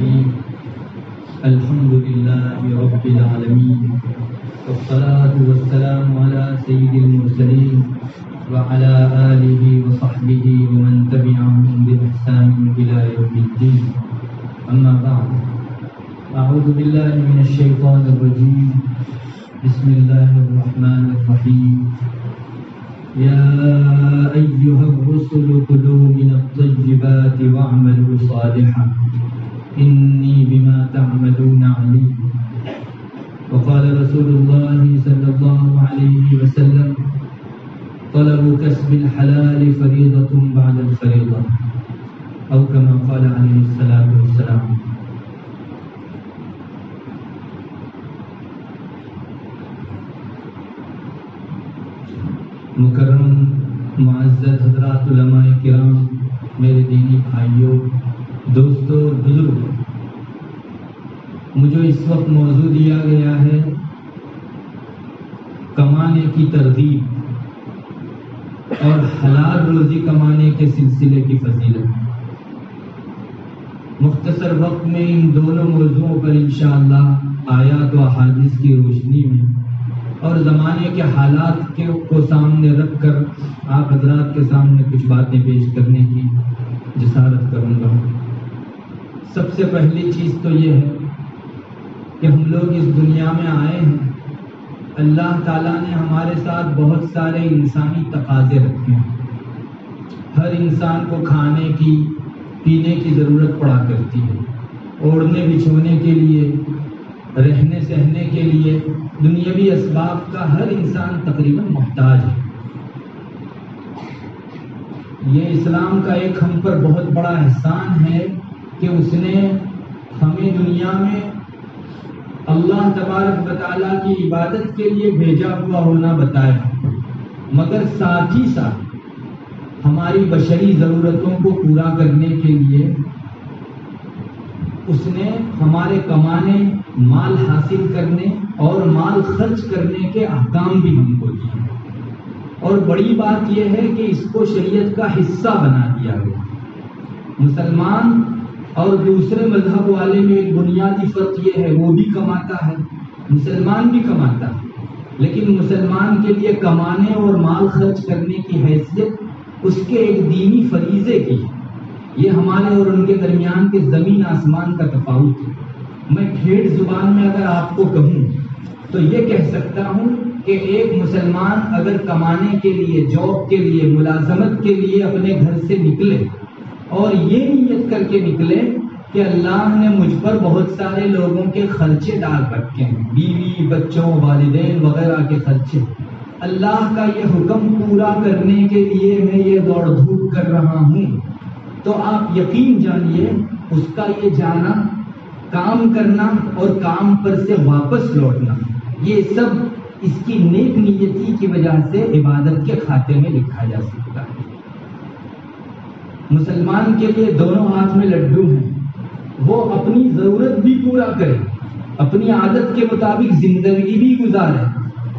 الرحيم الحمد لله رب العالمين والصلاة والسلام على سيد المرسلين وعلى آله وصحبه ومن تبعهم بإحسان إلى يوم الدين أما بعد أعوذ بالله من الشيطان الرجيم بسم الله الرحمن الرحيم يا أيها الرسل كلوا من الطيبات واعملوا صالحا إني بما تعملون عليم وقال رسول الله صلى الله عليه وسلم طلب كسب الحلال فريضة بعد الفريضة أو كما قال عليه الصلاة والسلام. مکرم معزز حضرات علماء کرام، میرے دینی بھائیوں، دوستوں اور بزرگوں، مجھے اس وقت موضوع دیا گیا ہے کمانے کی ترغیب اور حلال روزی کمانے کے سلسلے کی فضیلت. مختصر وقت میں ان دونوں موضوعوں پر انشاءاللہ آیات و احادیث کی روشنی میں اور زمانے کے حالات کو سامنے رکھ کر آپ حضرات کے سامنے کچھ باتیں پیش کرنے کی جسارت کروں گا. سب سے پہلی چیز تو یہ ہے کہ ہم لوگ اس دنیا میں آئے ہیں. اللہ تعالیٰ نے ہمارے ساتھ بہت سارے انسانی تقاضے رکھے ہیں. ہر انسان کو کھانے کی، پینے کی ضرورت پڑا کرتی ہے، اوڑھنے بچھونے کے لیے، رہنے سہنے کے لیے دنیاوی اسباب کا ہر انسان تقریباً محتاج ہے. یہ اسلام کا ایک ہم پر بہت بڑا احسان ہے کہ اس نے ہمیں دنیا میں اللہ تبارک و تعالیٰ کی عبادت کے لیے بھیجا ہوا ہونا بتایا، مگر ساتھ ہی ساتھ ہماری بشری ضرورتوں کو پورا کرنے کے لیے اس نے ہمارے کمانے، مال حاصل کرنے اور مال خرچ کرنے کے احکام بھی ہم کو دیے. اور بڑی بات یہ ہے کہ اس کو شریعت کا حصہ بنا دیا گیا. مسلمان اور دوسرے مذہب والے میں ایک بنیادی فرق یہ ہے، وہ بھی کماتا ہے، مسلمان بھی کماتا ہے، لیکن مسلمان کے لیے کمانے اور مال خرچ کرنے کی حیثیت اس کے ایک دینی فریضے کی ہے. یہ ہمارے اور ان کے درمیان کے زمین آسمان کا تفاوت ہے. میں ٹھیٹ زبان میں اگر آپ کو کہوں تو یہ کہہ سکتا ہوں کہ ایک مسلمان اگر کمانے کے لیے، جاب کے لیے، ملازمت کے لیے اپنے گھر سے نکلے اور یہ نیت کر کے نکلے کہ اللہ نے مجھ پر بہت سارے لوگوں کے خرچے ڈال رکھے ہیں، بیوی، بچوں، والدین وغیرہ کے خرچے، اللہ کا یہ حکم پورا کرنے کے لیے میں یہ دوڑ دھوپ کر رہا ہوں، تو آپ یقین جانیے اس کا یہ جانا، کام کرنا اور کام پر سے واپس لوٹنا، یہ سب اس کی نیک نیتی کی وجہ سے عبادت کے کھاتے میں لکھا جا سکتا ہے. مسلمان کے لیے دونوں ہاتھ میں لڈو ہیں. وہ اپنی ضرورت بھی پورا کرے، اپنی عادت کے مطابق زندگی بھی گزارے،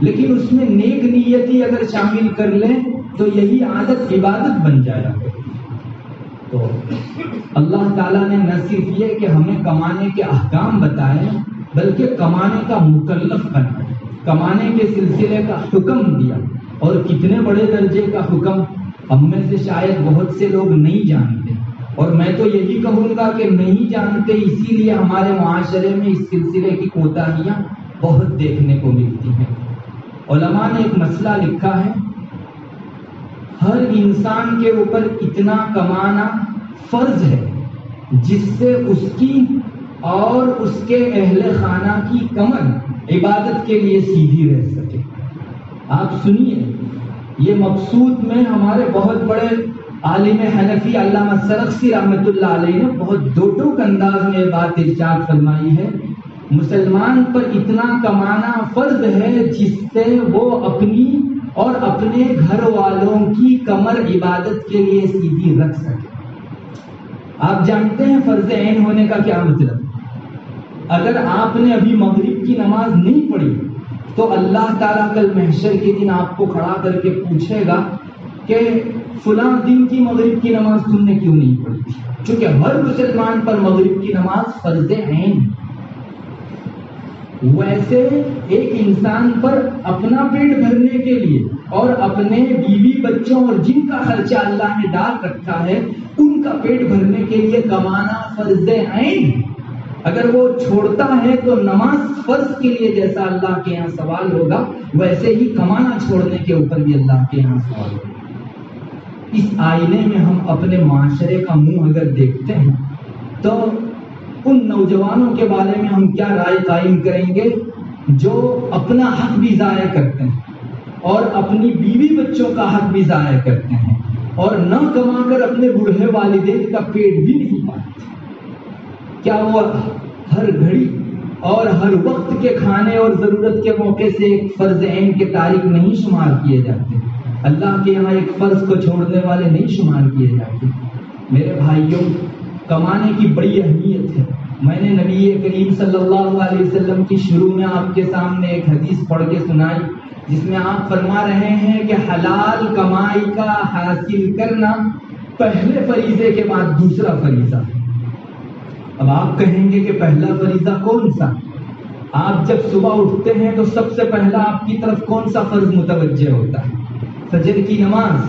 لیکن اس میں نیک نیتی اگر شامل کر لیں تو یہی عادت عبادت بن جایا. تو اللہ تعالیٰ نے نہ صرف یہ کہ ہمیں کمانے کے احکام بتائے، بلکہ کمانے کا مکلف بنایا، کمانے کے سلسلے کا حکم دیا. اور کتنے بڑے درجے کا حکم ہم میں سے شاید بہت سے لوگ نہیں جانتے، اور میں تو یہی کہوں گا کہ نہیں جانتے، اسی لیے ہمارے معاشرے میں اس سلسلے کی کوتاہیاں بہت دیکھنے کو ملتی ہیں. علماء نے ایک مسئلہ لکھا ہے، ہر انسان کے اوپر اتنا کمانا فرض ہے جس سے اس کی اور اس کے اہل خانہ کی کمر عبادت کے لیے سیدھی رہ سکے. آپ سنیے، یہ مقصود میں ہمارے بہت بڑے عالم حنفی علامہ سرخسی رحمۃ اللہ علیہ نے بہت دو ٹوک انداز میں یہ بات ارشاد فرمائی ہے، مسلمان پر اتنا کمانا فرض ہے جس سے وہ اپنی اور اپنے گھر والوں کی کمر عبادت کے لیے سیدھی رکھ سکے. آپ جانتے ہیں فرض عین ہونے کا کیا مطلب؟ اگر آپ نے ابھی مغرب کی نماز نہیں پڑھی تو اللہ تعالیٰ کل محشر کے دن آپ کو کھڑا کر کے پوچھے گا کہ فلاں دن کی مغرب کی نماز تم نے کیوں نہیں پڑھی تھی؟ چونکہ ہر مسلمان پر مغرب کی نماز فرض عین، ویسے ایک انسان پر اپنا پیٹ بھرنے کے لیے اور اپنے بیوی بچوں اور جن کا خرچہ اللہ نے ڈال رکھا ہے ان کا پیٹ بھرنے کے لیے کمانا فرض عین۔ اگر وہ چھوڑتا ہے تو نماز فرض کے لیے جیسا اللہ کے یہاں سوال ہوگا ویسے ہی کمانا چھوڑنے کے اوپر بھی اللہ کے یہاں سوال ہوگا۔ اس آئینے میں ہم اپنے معاشرے کا منہ اگر دیکھتے ہیں تو ان نوجوانوں کے بارے میں ہم کیا رائے قائم کریں گے جو اپنا حق بھی ضائع کرتے ہیں اور اپنی بیوی بچوں کا حق بھی ضائع کرتے ہیں اور نہ کما کر اپنے بوڑھے والدین کا پیٹ بھی نہیں پالتے؟ کیا وہ ہر گھڑی اور ہر وقت کے کھانے اور ضرورت کے موقع سے ایک فرض عین کے تارک نہیں شمار کیے جاتے؟ اللہ کے یہاں ایک فرض کو چھوڑنے والے نہیں شمار کیے جاتے؟ میرے بھائیوں، کمانے کی بڑی اہمیت ہے۔ میں نے نبی کریم صلی اللہ علیہ وسلم کی شروع میں آپ کے سامنے ایک حدیث پڑھ کے سنائی جس میں آپ فرما رہے ہیں کہ حلال کمائی کا حاصل کرنا پہلے فریضے کے بعد دوسرا فریضہ ہے۔ اب آپ کہیں گے کہ پہلا فریضہ کون سا؟ آپ جب صبح اٹھتے ہیں تو سب سے پہلا آپ کی طرف کون سا فرض متوجہ ہوتا ہے؟ فجر کی نماز۔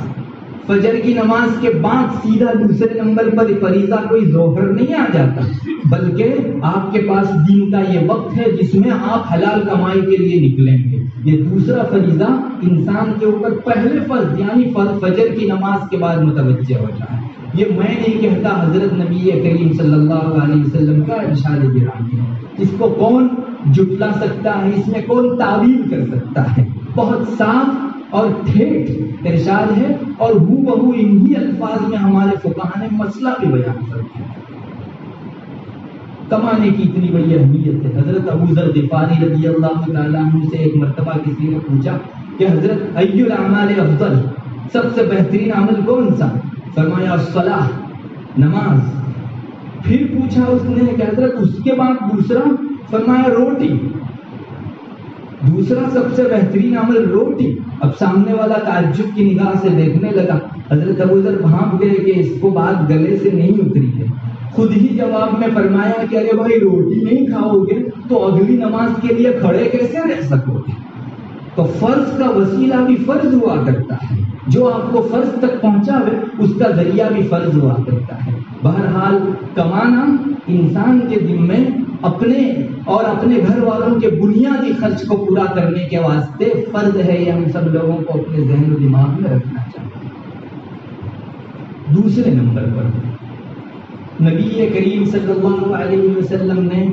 فجر کی نماز کے بعد سیدھا دوسرے نمبر پر فریضہ کوئی ظہر نہیں آ جاتا، بلکہ آپ کے پاس دین کا یہ وقت ہے جس میں آپ حلال کمائی کے لیے نکلیں گے۔ یہ دوسرا فریضہ انسان کے اوپر پہلے فرض یعنی فجر کی نماز کے بعد متوجہ ہوتا ہے۔ یہ میں نہیں کہتا، حضرت نبی کریم صلی اللہ علیہ وسلم کا ارشاد گرامی ہے۔ اس کو کون جھٹلا سکتا ہے؟ اس میں کون تعویل کر سکتا ہے؟ بہت صاف اور ٹھیٹ ارشاد ہے اور ہو بہو انہی الفاظ میں ہمارے فقہاء نے مسئلہ بھی بیان کر دیا۔ کمانے کی اتنی بڑی اہمیت ہے۔ حضرت ابو ذر غفاری رضی اللہ تعالیٰ عنہ سے ایک مرتبہ کسی نے پوچھا کہ حضرت ای الاعمال افضل، سب سے بہترین عمل کون سا؟ فرمایا الصلاۃ، نماز۔ پھر پوچھا اس نے کہ حضرت اس کے بعد دوسرا؟ فرمایا روٹی، دوسرا سب سے بہترین عمل روٹی۔ اب سامنے والا تعجب کی نگاہ سے دیکھنے لگا۔ حضرت ابو ذر بھانپ گئے کہ اس کو بات گلے سے نہیں اتری ہے۔ خود ہی جواب میں فرمایا کہ ارے بھائی، روٹی نہیں کھاؤ گے تو اگلی نماز کے لیے کھڑے کیسے رہ سکو گے؟ تو فرض کا وسیلہ بھی فرض ہوا کرتا ہے، جو آپ کو فرض تک پہنچاوے اس کا ذریعہ بھی فرض ہوا کرتا ہے۔ بہرحال کمانا انسان کے ذمے اپنے اور اپنے گھر والوں کے بنیادی خرچ کو پورا کرنے کے واسطے فرض ہے۔ یہ ہم سب لوگوں کو اپنے ذہن و دماغ میں رکھنا چاہیے۔ دوسرے نمبر پر نبی کریم صلی اللہ علیہ وسلم نے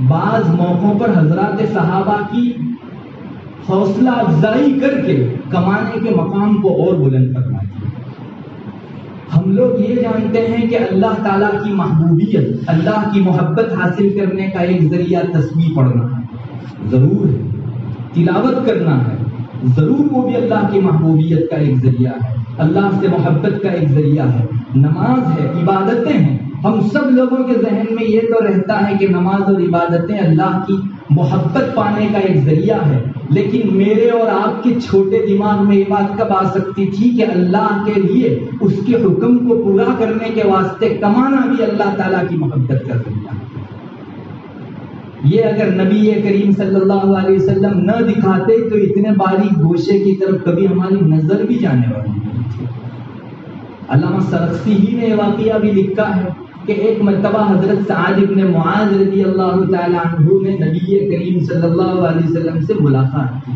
بعض موقعوں پر حضرات صحابہ کی حوصلہ افزائی کر کے کمانے کے مقام کو اور بلند کرنا چاہیے۔ ہم لوگ یہ جانتے ہیں کہ اللہ تعالیٰ کی محبوبیت، اللہ کی محبت حاصل کرنے کا ایک ذریعہ تسبیح پڑھنا ہے، ضرور ہے، تلاوت کرنا ہے، ضرور وہ بھی اللہ کی محبوبیت کا ایک ذریعہ ہے، اللہ سے محبت کا ایک ذریعہ ہے، نماز ہے، عبادتیں ہیں۔ ہم سب لوگوں کے ذہن میں یہ تو رہتا ہے کہ نماز اور عبادتیں اللہ کی محبت پانے کا ایک ذریعہ ہے، لیکن میرے اور آپ کے چھوٹے دماغ میں یہ بات کب آ سکتی تھی کہ اللہ کے لیے اس کے حکم کو پورا کرنے کے واسطے کمانا بھی اللہ تعالیٰ کی محبت کا ذریعہ ہے؟ یہ اگر نبی کریم صلی اللہ علیہ وسلم نہ دکھاتے تو اتنے باریک گوشے کی طرف کبھی ہماری نظر بھی جانے والی نہیں تھی۔ علامہ سرخسی ہی نے یہ واقعہ بھی لکھا ہے کہ ایک مرتبہ حضرت سعد بن معاذ رضی اللہ تعالی عنہ نے نبی کریم صلی اللہ علیہ وسلم سے ملاقات کی۔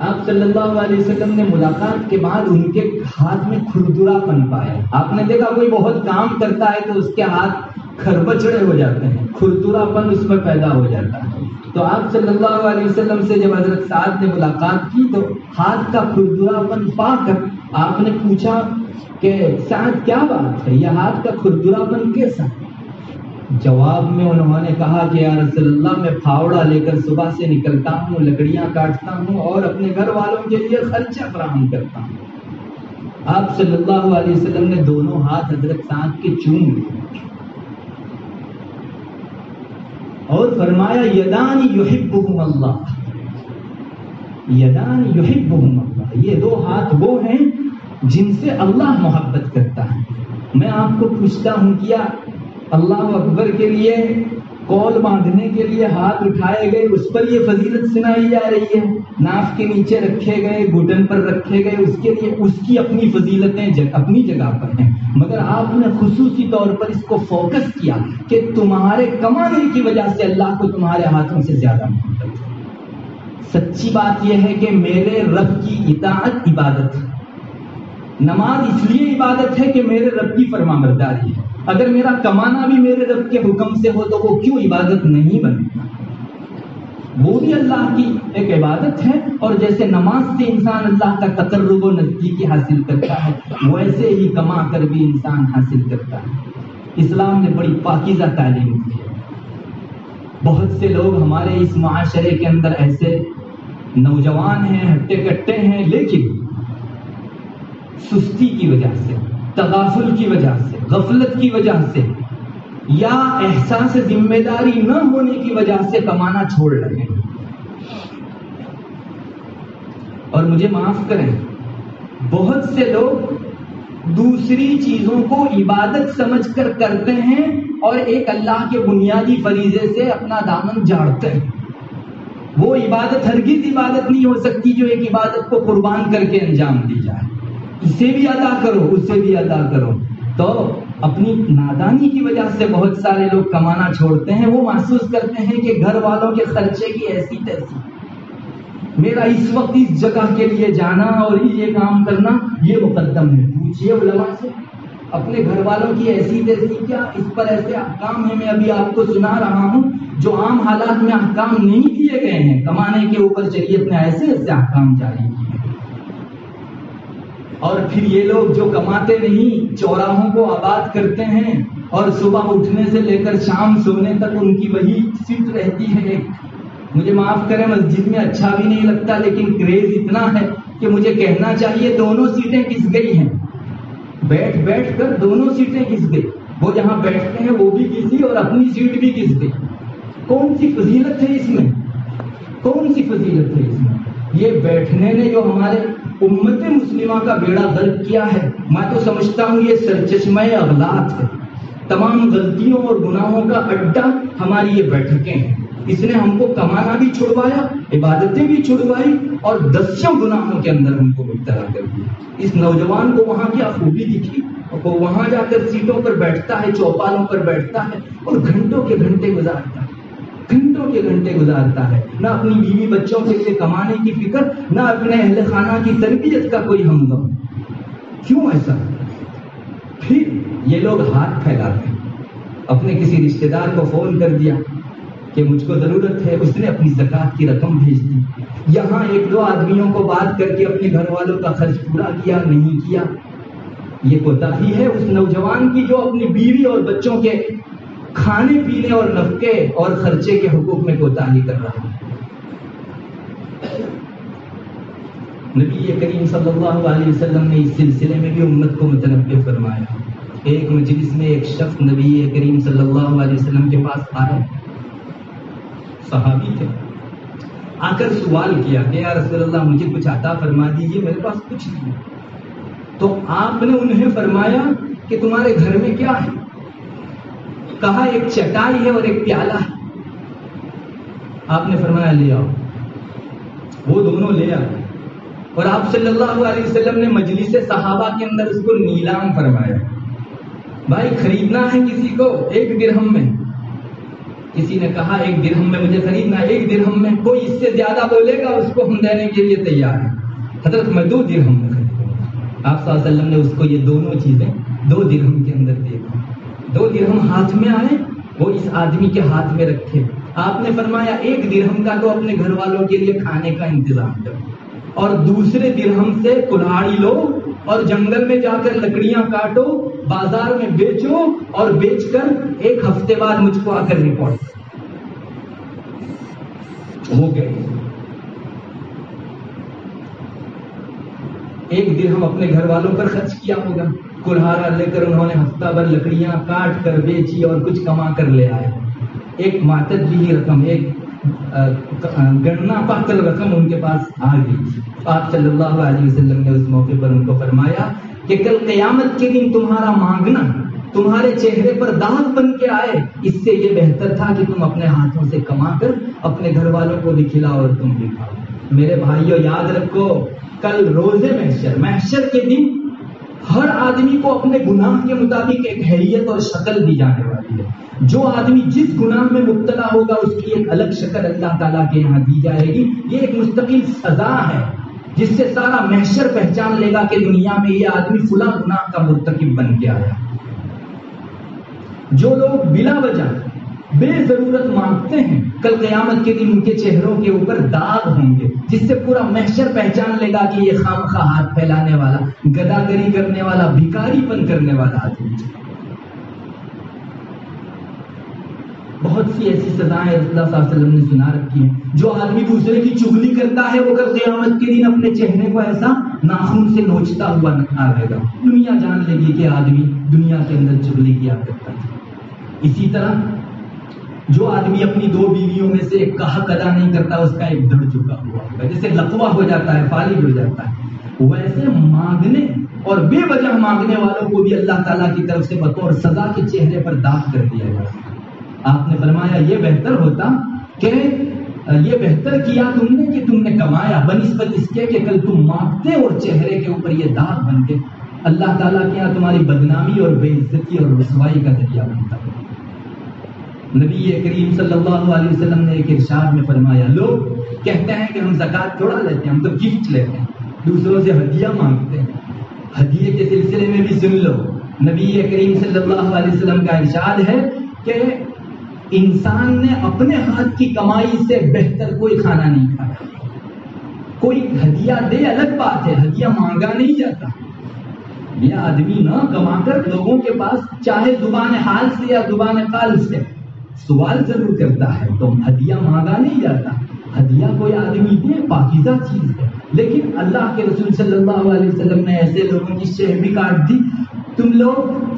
آپ صلی اللہ علیہ وسلم نے ملاقات کے بعد ان کے ہاتھ میں کھردرا پن پایا۔ آپ نے دیکھا کوئی بہت کام کرتا ہے تو اس کے ہاتھ کھربچڑے ہو جاتے ہیں، کھردرا پن اس میں پیدا ہو جاتا ہے۔ تو آپ صلی اللہ علیہ وسلم سے جب حضرت سعد نے ملاقات کی تو ہاتھ کا کھردرا پن پا کر آپ نے پوچھا کہ سعد کیا بات ہے، یہ ہاتھ کا کھردرا پن کیسا؟ جواب میں انہوں نے کہا کہ یا رسول اللہ، میں پھاوڑا لے کر صبح سے نکلتا ہوں، لکڑیاں کاٹتا ہوں اور اپنے گھر والوں کے لیے خرچہ فراہم کرتا ہوں۔ آپ صلی اللہ علیہ وسلم نے دونوں ہاتھ حضرت سعد کے چوم لیے اور فرمایا یدان یحبہم اللہ، یدان یحبہم اللہ، یہ دو ہاتھ وہ ہیں جن سے اللہ محبت کرتا ہے۔ میں آپ کو پوچھتا ہوں کیا اللہ اکبر کے لیے قول باندھنے کے لیے ہاتھ اٹھائے گئے اس پر یہ فضیلت سنائی جا رہی ہے؟ ناف کے نیچے رکھے گئے، گھٹن پر رکھے گئے، اس کے لیے اس کی اپنی فضیلتیں اپنی جگہ پر ہیں، مگر آپ نے خصوصی طور پر اس کو فوکس کیا کہ تمہارے کمانے کی وجہ سے اللہ کو تمہارے ہاتھوں سے زیادہ محبت ہے۔ سچی بات یہ ہے کہ میرے رب کی اطاعت عبادت ہے۔ نماز اس لیے عبادت ہے کہ میرے رب کی فرمانبرداری ہے۔ اگر میرا کمانا بھی میرے رب کے حکم سے ہو تو وہ کیوں عبادت نہیں بنے؟ وہ بھی اللہ کی ایک عبادت ہے، اور جیسے نماز سے انسان اللہ کا تقرب و نزدیکی حاصل کرتا ہے، ویسے ہی کما کر بھی انسان حاصل کرتا ہے۔ اسلام نے بڑی پاکیزہ تعلیم دی ہے۔ بہت سے لوگ ہمارے اس معاشرے کے اندر ایسے نوجوان ہیں، ہٹے کٹے ہیں، لیکن سستی کی وجہ سے، تغافل کی وجہ سے، غفلت کی وجہ سے، یا احساس ذمہ داری نہ ہونے کی وجہ سے کمانا چھوڑ رہے ہیں۔ اور مجھے معاف کریں، بہت سے لوگ دوسری چیزوں کو عبادت سمجھ کر کرتے ہیں اور ایک اللہ کے بنیادی فریضے سے اپنا دامن جھاڑتے ہیں۔ وہ عبادت ہرگز عبادت نہیں ہو سکتی جو ایک عبادت کو قربان کر کے انجام دی جائے۔ اسے بھی ادا کرو، اسے بھی ادا کرو۔ تو اپنی نادانی کی وجہ سے بہت سارے لوگ کمانا چھوڑتے ہیں۔ وہ محسوس کرتے ہیں کہ گھر والوں کے خرچے کی ایسی تیسی، میرا اس وقت اس جگہ کے لیے جانا اور یہ کام کرنا یہ مقدم ہے۔ پوچھئے علماء سے، اپنے گھر والوں کی ایسی تیسی کیا؟ اس پر ایسے احکام ہیں، میں ابھی آپ کو سنا رہا ہوں جو عام حالات میں احکام نہیں کیے گئے ہیں، کمانے کے اوپر شریعت نے ایسے ایسے احکام جاری کیے۔ اور پھر یہ لوگ جو کماتے نہیں، چوراہوں کو آباد کرتے ہیں، اور صبح اٹھنے سے لے کر شام سونے تک ان کی وہی سیٹ رہتی ہے۔ مجھے معاف کریں، مسجد میں اچھا بھی نہیں لگتا، لیکن کریز اتنا ہے کہ مجھے کہنا چاہیے دونوں سیٹیں کس گئی ہیں؟ بیٹھ بیٹھ کر دونوں سیٹیں کس گئی؟ وہ جہاں بیٹھتے ہیں وہ بھی کسی، اور اپنی سیٹ بھی کس گئی؟ کون سی فضیلت ہے اس میں؟ کون سی فضیلت ہے اس میں؟ یہ بیٹھنے نے جو ہمارے امت مسلمہ کا بیڑا غرق کیا ہے، میں تو سمجھتا ہوں یہ سرچشمہ اغلاط ہے۔ تمام غلطیوں اور گناہوں کا اڈا ہماری یہ بیٹھکیں ہیں۔ اس نے ہم کو کمانا بھی چھڑوایا، عبادتیں بھی چھڑوائی، اور دسیوں گناہوں کے اندر ہم کو مبتلا کر دیا۔ اس نوجوان کو وہاں کیا خوبی دکھی، وہ وہاں جا کر سیٹوں پر بیٹھتا ہے، چوپالوں پر بیٹھتا ہے، اور گھنٹوں کے گھنٹے گزارتا ہے، گھنٹوں کے گھنٹے گزارتا ہے، نہ اپنی بیوی بچوں کے لیے کمانے کی فکر، نہ اپنے اہل خانہ کی تربیت کا کوئی ہمغم۔ کیوں ایسا؟ پھر یہ لوگ ہاتھ پھیلاتے ہیں۔ اپنے کسی رشتہ دار کو فون کر دیا کہ مجھ کو ضرورت ہے، اس نے اپنی زکوٰۃ کی رقم بھیج دی، یہاں ایک دو آدمیوں کو بات کر کے اپنے گھر والوں کا خرچ پورا کیا نہیں کیا۔ یہ کوتاہی ہے اس نوجوان کی جو اپنی بیوی اور بچوں کے کھانے پینے اور نفقے اور خرچے کے حقوق میں کوتاہی کر رہا ہے۔ نبی کریم صلی اللہ علیہ وسلم نے اس سلسلے میں بھی امت کو متنبہ فرمایا۔ ایک مجلس میں ایک شخص نبی کریم صلی اللہ علیہ وسلم کے پاس آئے، صحابی تھے، آ کر سوال کیا کہ یا رسول اللہ مجھے کچھ عطا فرما دیجیے، میرے پاس کچھ نہیں۔ تو آپ نے انہیں فرمایا کہ تمہارے گھر میں کیا ہے؟ کہا ایک چٹائی ہے اور ایک پیالہ ہے۔ آپ نے فرمایا لے آؤ۔ وہ دونوں لے آئے، اور آپ صلی اللہ علیہ وسلم نے مجلس صحابہ کے اندر اس کو نیلام فرمایا۔ بھائی خریدنا ہے کسی کو 1 درہم میں؟ کسی نے کہا 1 درہم میں مجھے خریدنا ہے، 1 درہم میں کوئی اس سے زیادہ بولے گا اس کو ہم دینے کے لیے تیار ہیں۔ حضرت میں 2 درہم میں خریدوں گا۔ آپ صلی اللہ علیہ وسلم نے اس کو یہ دونوں چیزیں 2 درہم کے اندر دے دی۔ 2 درہم ہاتھ میں آئے، وہ اس آدمی کے ہاتھ میں رکھے۔ آپ نے فرمایا 1 درہم کا تو اپنے گھر والوں کے لیے کھانے کا انتظام کرو، اور دوسرے درہم سے کلہاڑی لو اور جنگل میں جا کر لکڑیاں کاٹو، بازار میں بیچو، اور بیچ کر 1 ہفتے بعد مجھ کو آ کر رپورٹ کرو۔ ہو گئے 1 درہم اپنے گھر والوں پر خرچ کیا ہوگا، کلہاڑا لے کر انہوں نے ہفتہ بھر لکڑیاں کاٹ کر بیچی اور کچھ کما کر لے آئے۔ ایک معتدلی رقم، ایک گننا پاتل رقم ان کے پاس آ گئی۔ آپ صلی اللہ علیہ وسلم نے اس موقع پر ان کو فرمایا کہ کل قیامت کے دن تمہارا مانگنا تمہارے چہرے پر داغ بن کے آئے، اس سے یہ بہتر تھا کہ تم اپنے ہاتھوں سے کما کر اپنے گھر والوں کو بھی کھلاؤ اور تم بھی کھاؤ۔ میرے بھائیوں یاد رکھو، کل روز محشر کے دن ہر آدمی کو اپنے گناہ کے مطابق ایک حیثیت اور شکل دی جانے والی ہے۔ جو آدمی جس گناہ میں مبتلا ہوگا اس کی ایک الگ شکل اللہ تعالیٰ کے یہاں دی جائے گی۔ یہ ایک مستقل سزا ہے جس سے سارا محشر پہچان لے گا کہ دنیا میں یہ آدمی فلاں گناہ کا مرتکب بن کے آیا۔ جو لوگ بلا وجہ بے ضرورت مانگتے ہیں، کل قیامت کے دن ان کے چہروں کے اوپر داغ ہوں گے، جس سے پورا محشر پہچان لے گا کہ یہ خامخواہ ہاتھ پھیلانے والا، گداگری کرنے والا، بھکاری پن کرنے والا آدمی۔ بہت سی ایسی سزائیں رسول اللہ صلی اللہ علیہ وسلم نے سنا رکھی ہیں۔ جو آدمی دوسرے کی چغلی کرتا ہے وہ کل قیامت کے دن اپنے چہرے کو ایسا ناخن سے نوچتا ہوا رہے گا، دنیا جان لے گی کہ آدمی دنیا کے اندر چغلی کیا کرتا ہے۔ اسی طرح جو آدمی اپنی 2 بیویوں میں سے ایک کا حق ادا نہیں کرتا، اس کا ایک دڑ چکا ہوا ہوگا، جیسے لقوہ ہو جاتا ہے، فالج ہو جاتا ہے۔ ویسے مانگنے اور بے وجہ مانگنے والوں کو بھی اللہ تعالیٰ کی طرف سے بطور سزا کے چہرے پر داغ کر دیا جاتا ہے۔ آپ نے فرمایا یہ بہتر ہوتا کہ یہ بہتر کیا تم نے کہ تم نے کمایا، بنسبت اس کے کہ کل تم مانگتے اور چہرے کے اوپر یہ داغ بن کے اللہ تعالیٰ کے یہاں تمہاری بدنامی اور بے عزتی اور رسوائی کا ذریعہ بنتا ہے۔ نبی کریم صلی اللہ علیہ وسلم نے ایک ارشاد میں فرمایا، لوگ کہتے ہیں کہ ہم زکوٰۃ تھوڑا لیتے ہیں، ہم تو گفٹ لیتے ہیں، دوسروں سے ہدیہ مانگتے ہیں۔ ہدیے کے سلسلے میں بھی سن لو، نبی کریم صلی اللہ علیہ وسلم کا ارشاد ہے کہ انسان نے اپنے ہاتھ کی کمائی سے بہتر کوئی کھانا نہیں کھایا۔ کوئی ہدیہ دے الگ بات ہے، ہدیہ مانگا نہیں جاتا۔ یہ آدمی نہ کما کر لوگوں کے پاس چاہے زبان حال سے یا زبان قال سے سوال ضرور کرتا ہے، تو ہدیہ مانگا نہیں جاتا۔ ہدیہ کوئی آدمی دے پاکیزہ چیز ہے، لیکن اللہ کے رسول صلی اللہ علیہ وسلم نے ایسے لوگوں کی شہ بھی کاٹ دی۔ تم لوگ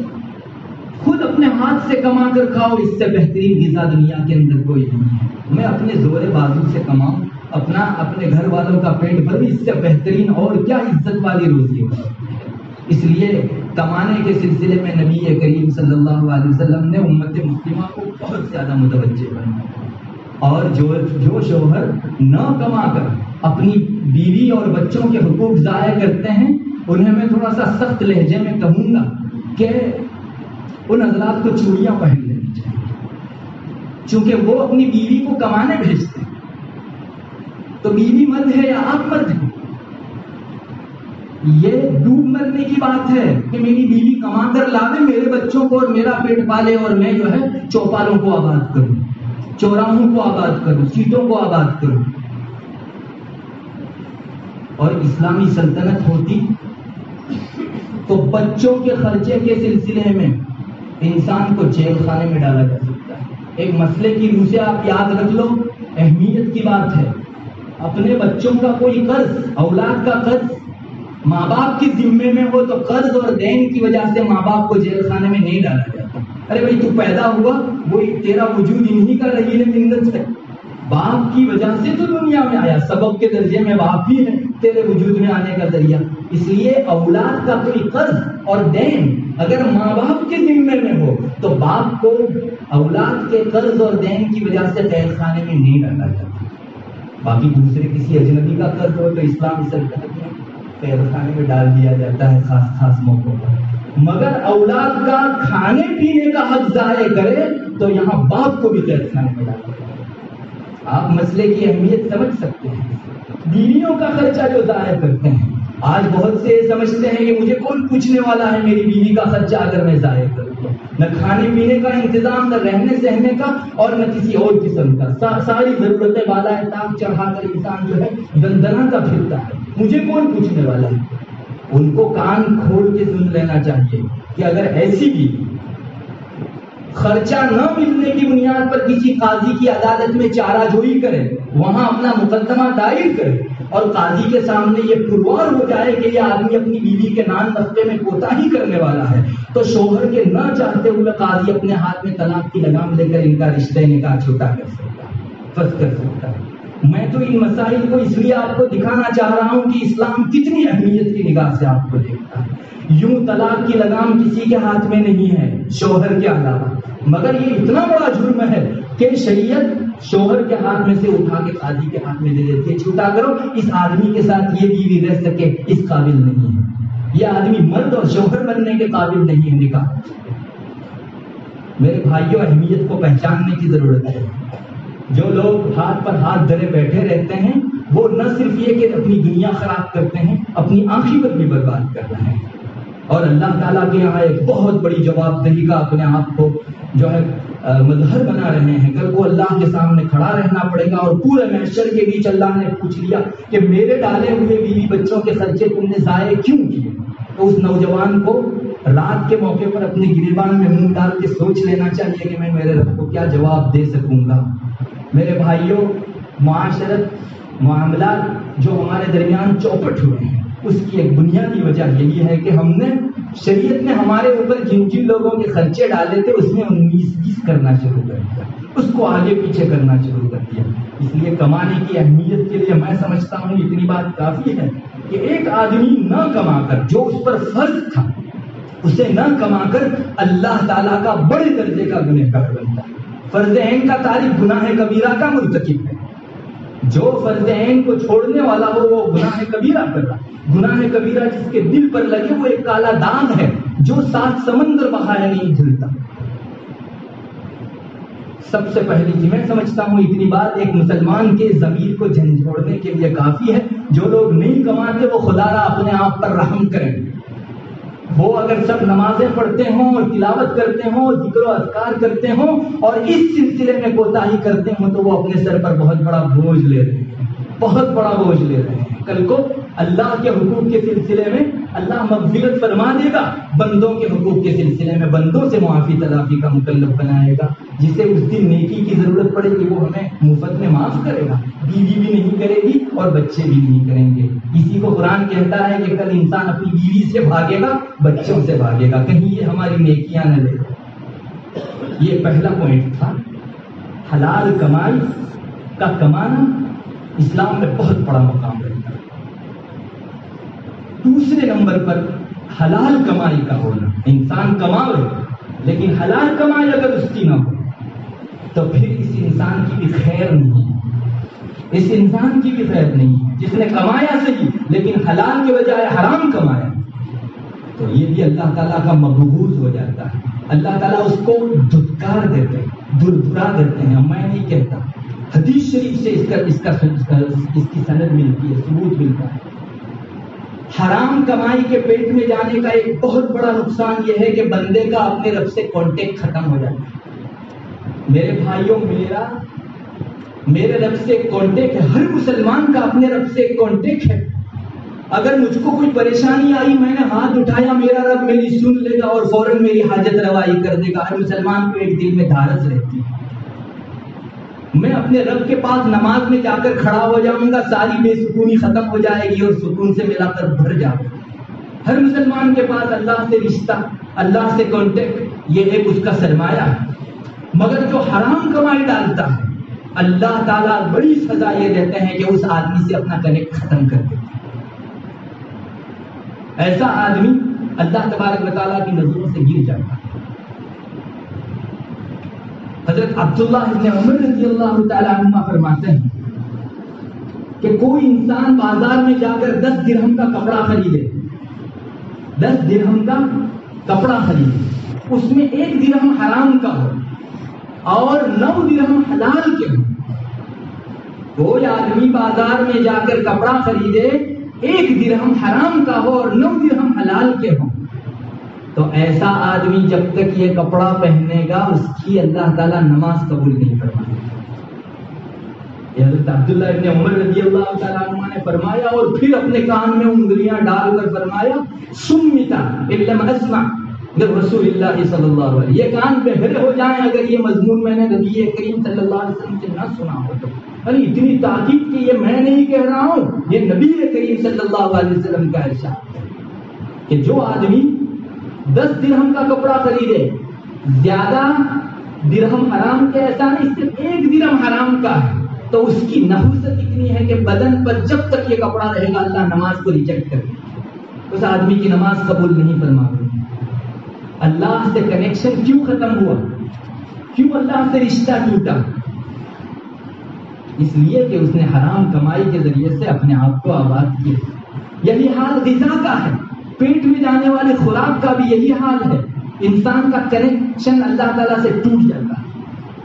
خود اپنے ہاتھ سے کما کر کھاؤ، اس سے بہترین غذا دنیا کے اندر کوئی نہیں ہے۔ میں اپنے زور بازو سے کماؤں، اپنے گھر والوں کا پیٹ بھروں، اس سے بہترین اور کیا عزت والی روزی ہے۔ اس لیے کمانے کے سلسلے میں نبی کریم صلی اللہ علیہ وسلم نے امت مسلمہ کو بہت زیادہ متوجہ بنایا۔ اور جو شوہر نہ کما کر اپنی بیوی اور بچوں کے حقوق ضائع کرتے ہیں، انہیں میں تھوڑا سا سخت لہجے میں کہوں گا کہ ان حضرات کو چوڑیاں پہن لینی چاہیے، چونکہ وہ اپنی بیوی کو کمانے بھیجتے ہیں۔ تو بیوی مرد ہے یا آپ مرد ہیں؟ یہ ڈوب مرنے کی بات ہے کہ میری بیوی کما کر لاوے، میرے بچوں کو اور میرا پیٹ پالے، اور میں جو ہے چوپالوں کو آباد کروں، چوراہوں کو آباد کروں، سیٹوں کو آباد کروں۔ اور اسلامی سلطنت ہوتی تو بچوں کے خرچے کے سلسلے میں انسان کو جیل خانے میں ڈالا جا سکتا ہے۔ ایک مسئلے کی روح سے آپ یاد رکھ لو، اہمیت کی بات ہے۔ اپنے بچوں کا کوئی قرض، اولاد کا قرض ماں باپ کے ذمے میں ہو تو قرض اور دین کی وجہ سے ماں باپ کو جیل خانے میں نہیں ڈالا جاتا۔ ارے بھائی تو پیدا ہوا، وہی تیرا وجود انہی کا رہی ہے منت سے، باپ کی وجہ سے تو دنیا میں آیا، سبب کے درجے میں باپ ہی ہے تیرے وجود میں آنے کا ذریعہ۔ اس لیے اولاد کا کوئی قرض اور دین اگر ماں باپ کے ذمے میں ہو تو باپ کو اولاد کے قرض اور دین کی وجہ سے قید خانے میں نہیں ڈالا جاتا۔ باقی دوسرے کسی اجنبی کا قرض ہو تو اسلام سلطنت میں قید خانے میں ڈال دیا جاتا ہے خاص موقعوں پر۔ مگر اولاد کا کھانے پینے کا حق ضائع کرے تو یہاں باپ کو بھی قید خانے میں ڈالا جاتا ہے۔ آپ مسئلے کی اہمیت سمجھ سکتے ہیں۔ بیویوں کا خرچہ جو ضائع کرتے ہیں، آج بہت سے سمجھتے ہیں کہ مجھے کون پوچھنے والا ہے میری بیوی کا خرچہ اگر میں ضائع کروں تو، نہ کھانے پینے کا انتظام، نہ رہنے سہنے کا، اور نہ کسی اور قسم کا، ساری ضرورتیں بالائے طاق چڑھا کر انسان جو ہے دندنا کا پھرتا ہے، مجھے کون پوچھنے والا ہے۔ ان کو کان کھول کے سن لینا چاہیے کہ اگر ایسی بھی خرچہ نہ ملنے کی بنیاد پر کسی قاضی کی عدالت میں چارہ جوئی کرے، وہاں اپنا مقدمہ دائر کرے اور قاضی کے سامنے یہ پروار ہو جائے کہ یہ آدمی اپنی بیوی کے نان نفقے میں کوتاہی کرنے والا ہے، تو شوہر کے نہ چاہتے ہوئے قاضی اپنے ہاتھ میں طلاق کی لگام لے کر ان کا رشتہ نکاح چھوٹا کر سکتا ہے، فس کر سکتا ہے۔ میں تو ان مسائل کو اس لیے آپ کو دکھانا چاہ رہا ہوں کہ اسلام کتنی اہمیت کی نگاہ سے آپ کو دیکھتا ہے۔ یوں طلاق کی لگام کسی کے ہاتھ میں نہیں ہے شوہر کے علاوہ، مگر یہ اتنا بڑا جرم ہے کہ شریعت شوہر کے ہاتھ میں سے اٹھا کے قاضی کے ہاتھ میں دے دیتی ہے، چھوٹا کرو، اس آدمی کے ساتھ یہ بیوی رہ سکے اس قابل نہیں ہے، یہ آدمی مرد اور شوہر بننے کے قابل نہیں ہے نکاح۔ میرے بھائیوں، اہمیت کو پہچاننے کی ضرورت ہے۔ جو لوگ ہاتھ پر ہاتھ دھرے بیٹھے رہتے ہیں وہ نہ صرف یہ کہ اپنی دنیا خراب کرتے ہیں، اپنی آخرت بھی برباد کر رہے ہیں، اور اللہ تعالیٰ کے یہاں ایک بہت بڑی جواب دہی کا اپنے آپ کو جو ہے مظہر بنا رہے ہیں۔ کل کو اللہ کے سامنے کھڑا رہنا پڑے گا، اور پورے محشر کے بیچ اللہ نے پوچھ لیا کہ میرے ڈالے ہوئے بیوی بچوں کے خرچے تم نے ضائع کیوں کیے؟ تو اس نوجوان کو رات کے موقع پر اپنے گریبان میں منہ ڈال کے سوچ لینا چاہیے کہ میں میرے رب کو کیا جواب دے سکوں گا۔ میرے بھائیوں، معاشرت، معاملات جو ہمارے درمیان چوپٹ ہوئے ہیں، اس کی ایک بنیادی وجہ یہی ہے کہ ہم نے شریعت نے ہمارے اوپر جن جن لوگوں کے خرچے ڈالے تھے اس میں 19-20 کرنا شروع کر دیا، اس کو آگے پیچھے کرنا شروع کر دیا۔ اس لیے کمانے کی اہمیت کے لیے میں سمجھتا ہوں اتنی بات کافی ہے کہ ایک آدمی نہ کما کر، جو اس پر فرض تھا اسے نہ کما کر اللہ تعالیٰ کا بڑے درجے کا گنہگار بنتا ہے۔ فرض عین کا تارک گناہ کبیرہ کا مرتکب ہے۔ جو فرض عین کو چھوڑنے والا ہو وہ گناہ کبیرہ کر رہا ہے۔ گناہ کبیرہ جس کے دل پر لگے وہ ایک کالا داغ ہے جو 7 سمندر بہائے نہیں جھلتا۔ سب سے پہلی میں سمجھتا ہوں اتنی بات ایک مسلمان کے ضمیر کو جھنجھوڑنے کے لیے کافی ہے۔ جو لوگ نہیں کماتے وہ خدا را اپنے آپ پر رحم کریں۔ وہ اگر سب نمازیں پڑھتے ہوں اور تلاوت کرتے ہوں، ذکر و اذکار کرتے ہوں اور اس سلسلے میں کوتاہی کرتے ہوں تو وہ اپنے سر پر بہت بڑا بوجھ لے رہے ہیں، بہت بڑا بوجھ لے رہے ہیں۔ کل کو اللہ کے حقوق کے سلسلے میں اللہ مغفرت فرما دے گا، بندوں کے حقوق کے سلسلے میں بندوں سے معافی تلافی کا مکلف بنائے گا۔ جسے اس دن نیکی کی ضرورت پڑے گی وہ ہمیں مفت میں معاف کرے گا، بیوی بھی نہیں کرے گی اور بچے بھی نہیں کریں گے۔ اسی کو قرآن کہتا ہے کہ کل انسان اپنی بیوی سے بھاگے گا، بچوں سے بھاگے گا، کہیں یہ ہماری نیکیاں نہ لے۔ یہ پہلا پوائنٹ تھا۔ حلال کمائی کا کمانا اسلام میں بہت بڑا مقام رکھتا ہے۔ دوسرے نمبر پر حلال کمائی کا ہونا، انسان کمائے لیکن حلال کمائی اگر اس کی نہ ہو تو پھر اس انسان کی بھی خیر نہیں ہے، اس انسان کی بھی خیر نہیں ہے۔ جس نے کمایا صحیح لیکن حلال کے بجائے حرام کمایا تو یہ بھی اللہ تعالیٰ کا مبغوض ہو جاتا ہے۔ اللہ تعالیٰ اس کو دھتکار دیتے ہیں، دردرا دیتے ہیں۔ میں نہیں کہتا، حدیث شریف سے اس کی سند ملتی ہے، ثبوت ملتا ہے۔ حرام کمائی کے پیٹ میں جانے کا ایک بہت بڑا نقصان یہ ہے کہ بندے کا اپنے رب سے کانٹیکٹ ختم ہو جاتا ہے۔ میرے بھائیوں، میرے رب سے کانٹیکٹ ہے، ہر مسلمان کا اپنے رب سے کانٹیکٹ ہے۔ اگر مجھ کو کوئی پریشانی آئی، میں نے ہاتھ اٹھایا، میرا رب میری سن لے گا اور فوراً میری حاجت روائی کر دے گا۔ ہر مسلمان کو ایک دل میں دھارس رہتی ہے، میں اپنے رب کے پاس نماز میں جا کر کھڑا ہو جاؤں گا، ساری بے سکونی ختم ہو جائے گی اور سکون سے ملا کر بھر جاؤں گا۔ ہر مسلمان کے پاس اللہ سے رشتہ، اللہ سے کانٹیکٹ، یہ ایک اس کا سرمایہ ہے۔ مگر جو حرام کمائی ڈالتا ہے اللہ تعالیٰ بڑی سزا یہ دیتے ہیں کہ اس آدمی سے اپنا کنیکٹ ختم کر دیتے ہیں۔ ایسا آدمی اللہ تبارک و تعالیٰ کی نظروں سے گر جاتا ہے۔ حضرت عبداللہ ابن عمر رضی اللہ تعالیٰ عنہ فرماتے ہیں کہ کوئی انسان بازار میں جا کر 10 درہم کا کپڑا خریدے، 10 درہم کا کپڑا خریدے، اس میں 1 درہم حرام کا ہو اور 9 درہم حلال کے ہو۔ کوئی آدمی بازار میں جا کر کپڑا خریدے، 1 درہم حرام کا ہو اور 9 درہم حلال کے ہو، تو ایسا آدمی جب تک یہ کپڑا پہنے گا اس کی اللہ تعالیٰ نماز قبول نہیں فرمائے گا۔ حضرت عبداللہ ابن عمر رضی اللہ تعالیٰ عنہ نے فرمایا اور پھر اپنے کان میں انگلیاں ڈال کر فرمایا، سمتا لم اسمع من رسول اللہ صلی اللہ علیہ وسلم، یہ کان بہرے ہو جائیں اگر یہ مضمون میں نے نبی کریم صلی اللہ علیہ وسلم سے نہ سنا ہو تو۔ ارے اتنی تاکید کہ یہ میں نہیں کہہ رہا ہوں، یہ نبی کریم صلی اللہ علیہ وسلم کا ارشاد ہے کہ جو آدمی 10 درہم کا کپڑا خریدے، زیادہ درہم حرام کے، ایسا نہیں صرف 1 درہم حرام کا ہے، تو اس کی نحوست اتنی ہے کہ بدن پر جب تک یہ کپڑا رہے گا اللہ نماز کو ریجیکٹ کر دے گا۔ اس آدمی کی نماز قبول نہیں فرما گئی. اللہ سے کنیکشن کیوں ختم ہوا؟ کیوں اللہ سے رشتہ ٹوٹا؟ اس لیے کہ اس نے حرام کمائی کے ذریعے سے اپنے آپ کو آباد کیا. یہی حال غذا کا ہے، پیٹ میں جانے والے خوراک کا بھی یہی حال ہے. انسان کا کنیکشن اللہ تعالیٰ سے ٹوٹ جاتا ہے.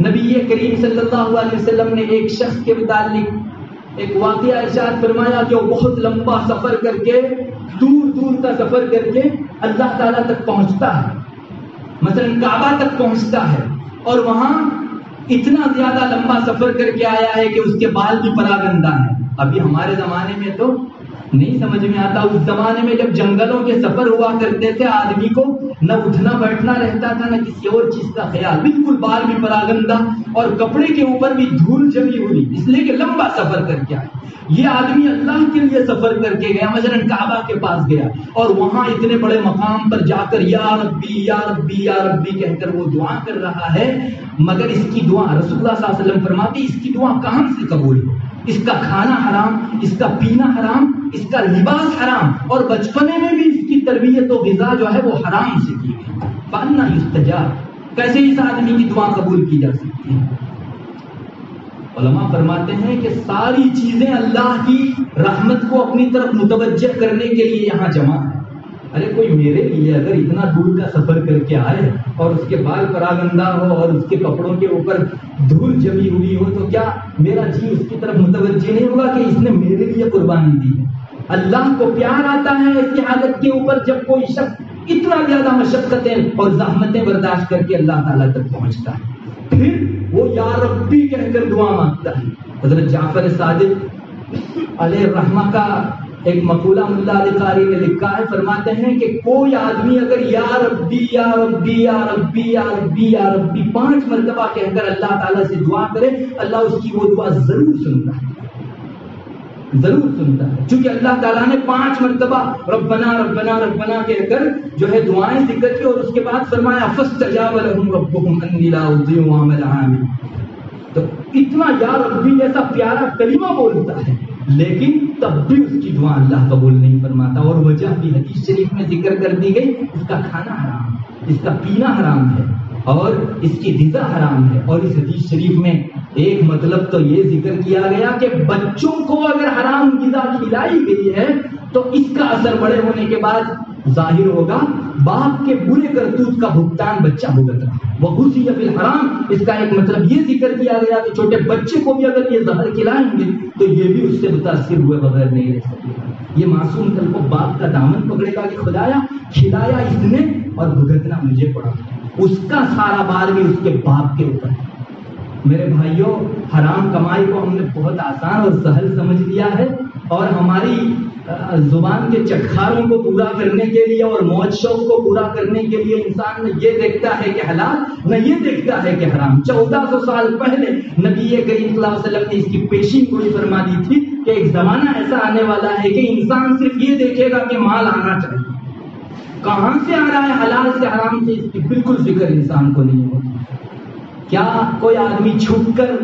نبی کریم صلی اللہ علیہ وسلم نے ایک شخص کے متعلق ایک واقعہ ارشاد فرمایا کہ وہ بہت لمبا سفر کر کے، دور دور کا سفر کر کے اللہ تعالیٰ تک پہنچتا ہے، مثلا کعبہ تک پہنچتا ہے، اور وہاں اتنا زیادہ لمبا سفر کر کے آیا ہے کہ اس کے بال بھی پراگندہ ہیں. ابھی ہمارے زمانے میں تو نہیں سمجھ میں آتا. اس زمانے میں جب جنگلوں کے سفر ہوا کرتے تھے، آدمی کو نہ اٹھنا بیٹھنا رہتا تھا، نہ کسی اور چیز کا خیال، بالکل بال بھی پراگندہ اور کپڑے کے اوپر بھی دھول جمی ہوئی، اس لیے کہ لمبا سفر کر کے آئے. یہ آدمی اللہ کے لیے سفر کر کے گیا، مثلا کعبہ کے پاس گیا، اور وہاں اتنے بڑے مقام پر جا کر یا ربی یا ربی یا ربی کہہ کر وہ دعا کر رہا ہے. مگر اس کی دعا، رسول اللہ صلی اللہ علیہ وسلم فرماتے اس کی دعا کہاں سے قبول ہو؟ اس کا کھانا حرام، اس کا پینا حرام، اس کا لباس حرام، اور بچپنے میں بھی اس کی تربیت و غذا جو ہے وہ حرام سے کی گئی. فانا یستجاب، کیسے اس آدمی کی دعا قبول کی جا سکتی ہے؟ علماء فرماتے ہیں کہ ساری چیزیں اللہ کی رحمت کو اپنی طرف متوجہ کرنے کے لیے یہاں جمع ہے. ارے کوئی میرے لیے اگر اتنا دور کا سفر کر کے آئے اور اس کے بال پراگندہ ہو اور اس کے کپڑوں کے اوپر دھول جمی ہوئی ہو، تو کیا میرا جی اس کی طرف متوجہ نہیں ہوگا کہ اس نے میرے لیے قربانی دی ہے؟ اللہ کو پیار آتا ہے ایسی حالت کے اوپر جب کوئی شخص اتنا زیادہ مشقتیں اور زحمتیں برداشت کر کے اللہ تعالیٰ تک پہنچتا ہے، پھر وہ یا ربی کہہ کر دعا مانگتا ہے. حضرت جعفر صادق علیہ الرحمہ کا ایک مقولہ ملا علی قاری نے لکھا ہے، فرماتے ہیں کہ کوئی آدمی اگر یا ربی یا ربی یا ربی یا ربی یا ربی 5 مرتبہ کہہ کر اللہ تعالیٰ سے دعا کرے، اللہ اس کی وہ دعا ضرور سنتا ہے، ضرور سنتا ہے. چونکہ اللہ تعالیٰ نے 5 مرتبہ ربنا ربنا ربنا کہہ کر جو ہے دعائیں ذکر کی، اور اس کے بعد فرمایا فاستجاب لهم ربهم انی لا اضیع عمل عامل. تو اتنا یا ربی جیسا پیارا کلمہ بولتا ہے، لیکن تب بھی اس کی دعا اللہ قبول نہیں فرماتا. اور وجہ بھی حدیث شریف میں ذکر کر دی گئی، اس کا کھانا حرام، اس کا پینا حرام ہے، اور اس کی غذا حرام ہے. اور اس حدیث شریف میں ایک مطلب تو یہ ذکر کیا گیا کہ بچوں کو اگر حرام غذا کھلائی گئی ہے تو اس کا اثر بڑے ہونے کے بعد ظاہر ہوگا، باپ کے برے کرتوت کا بھگتان بچہ بھگت رہا. وغذی بالحرام، اس کا ایک مطلب یہ ذکر کیا گیا کہ چھوٹے بچے کو بھی اگر یہ زہر کھلائیں گے تو یہ بھی اس سے متاثر ہوئے بغیر نہیں رہ سکے گا. یہ معصوم کل کو باپ کا دامن پکڑے گا کہ خدایا کھلایا اس نے اور بھگتنا مجھے پڑا. اس کا سارا بار بھی اس کے باپ کے اوپر ہے. میرے بھائیوں، حرام کمائی کو ہم نے بہت آسان اور سہل سمجھ لیا ہے، اور ہماری زبان کے چٹخاروں کو پورا کرنے کے لیے اور موج شوق کو پورا کرنے کے لیے انسان نہ یہ دیکھتا ہے کہ حلال، نہ یہ دیکھتا ہے کہ حرام. 1400 سال پہلے نبی کریم صلی اللہ علیہ وسلم نے اس کی پیشین گوئی فرما دی تھی کہ ایک زمانہ ایسا آنے والا ہے کہ انسان صرف یہ دیکھے گا کہ مال آنا چاہیے، کہاں سے آ رہا ہے، حلال سے حرام سے اس کی بالکل فکر انسان کو نہیں ہوتی. کیا کوئی آدمی چھپ کر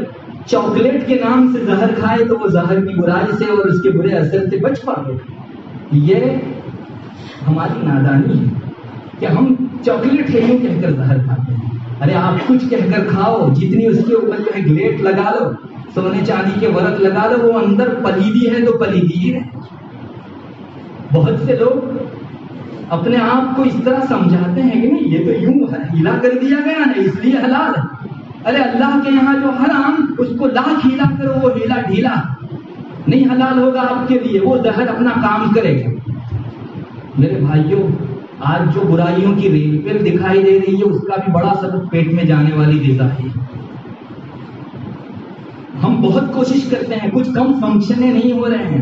چاکلیٹ کے نام سے زہر کھائے تو وہ زہر کی برائی سے اور اس کے برے اثر سے بچ پائے؟ یہ ہماری نادانی ہے کہ ہم چاکلیٹ ہے یوں کہہ کر زہر کھاتے ہیں. ارے آپ کچھ کہہ کر کھاؤ، جتنی اس کے اوپر جو ہے گلیٹ لگا لو، سونے چاندی کے ورق لگا لو، وہ اندر پلیدی ہے تو پلیدی ہی ہے. بہت سے لوگ اپنے آپ کو اس طرح سمجھاتے ہیں کہ نہیں یہ تو یوں ہیلا کر دیا گیا ہے اس لیے حلال ہے. ارے اللہ کے یہاں جو حرام اس کو لاکھ ہیلا کرو، وہ ہیلا ڈھیلا نہیں حلال ہوگا آپ کے لیے، وہ زہر اپنا کام کرے گا. میرے بھائیوں، آج جو برائیوں کی ریل پہ دکھائی دے رہی ہے اس کا بھی بڑا سبب پیٹ میں جانے والی غذا ہے. ہم بہت کوشش کرتے ہیں، کچھ کم فنکشنیں نہیں ہو رہے ہیں،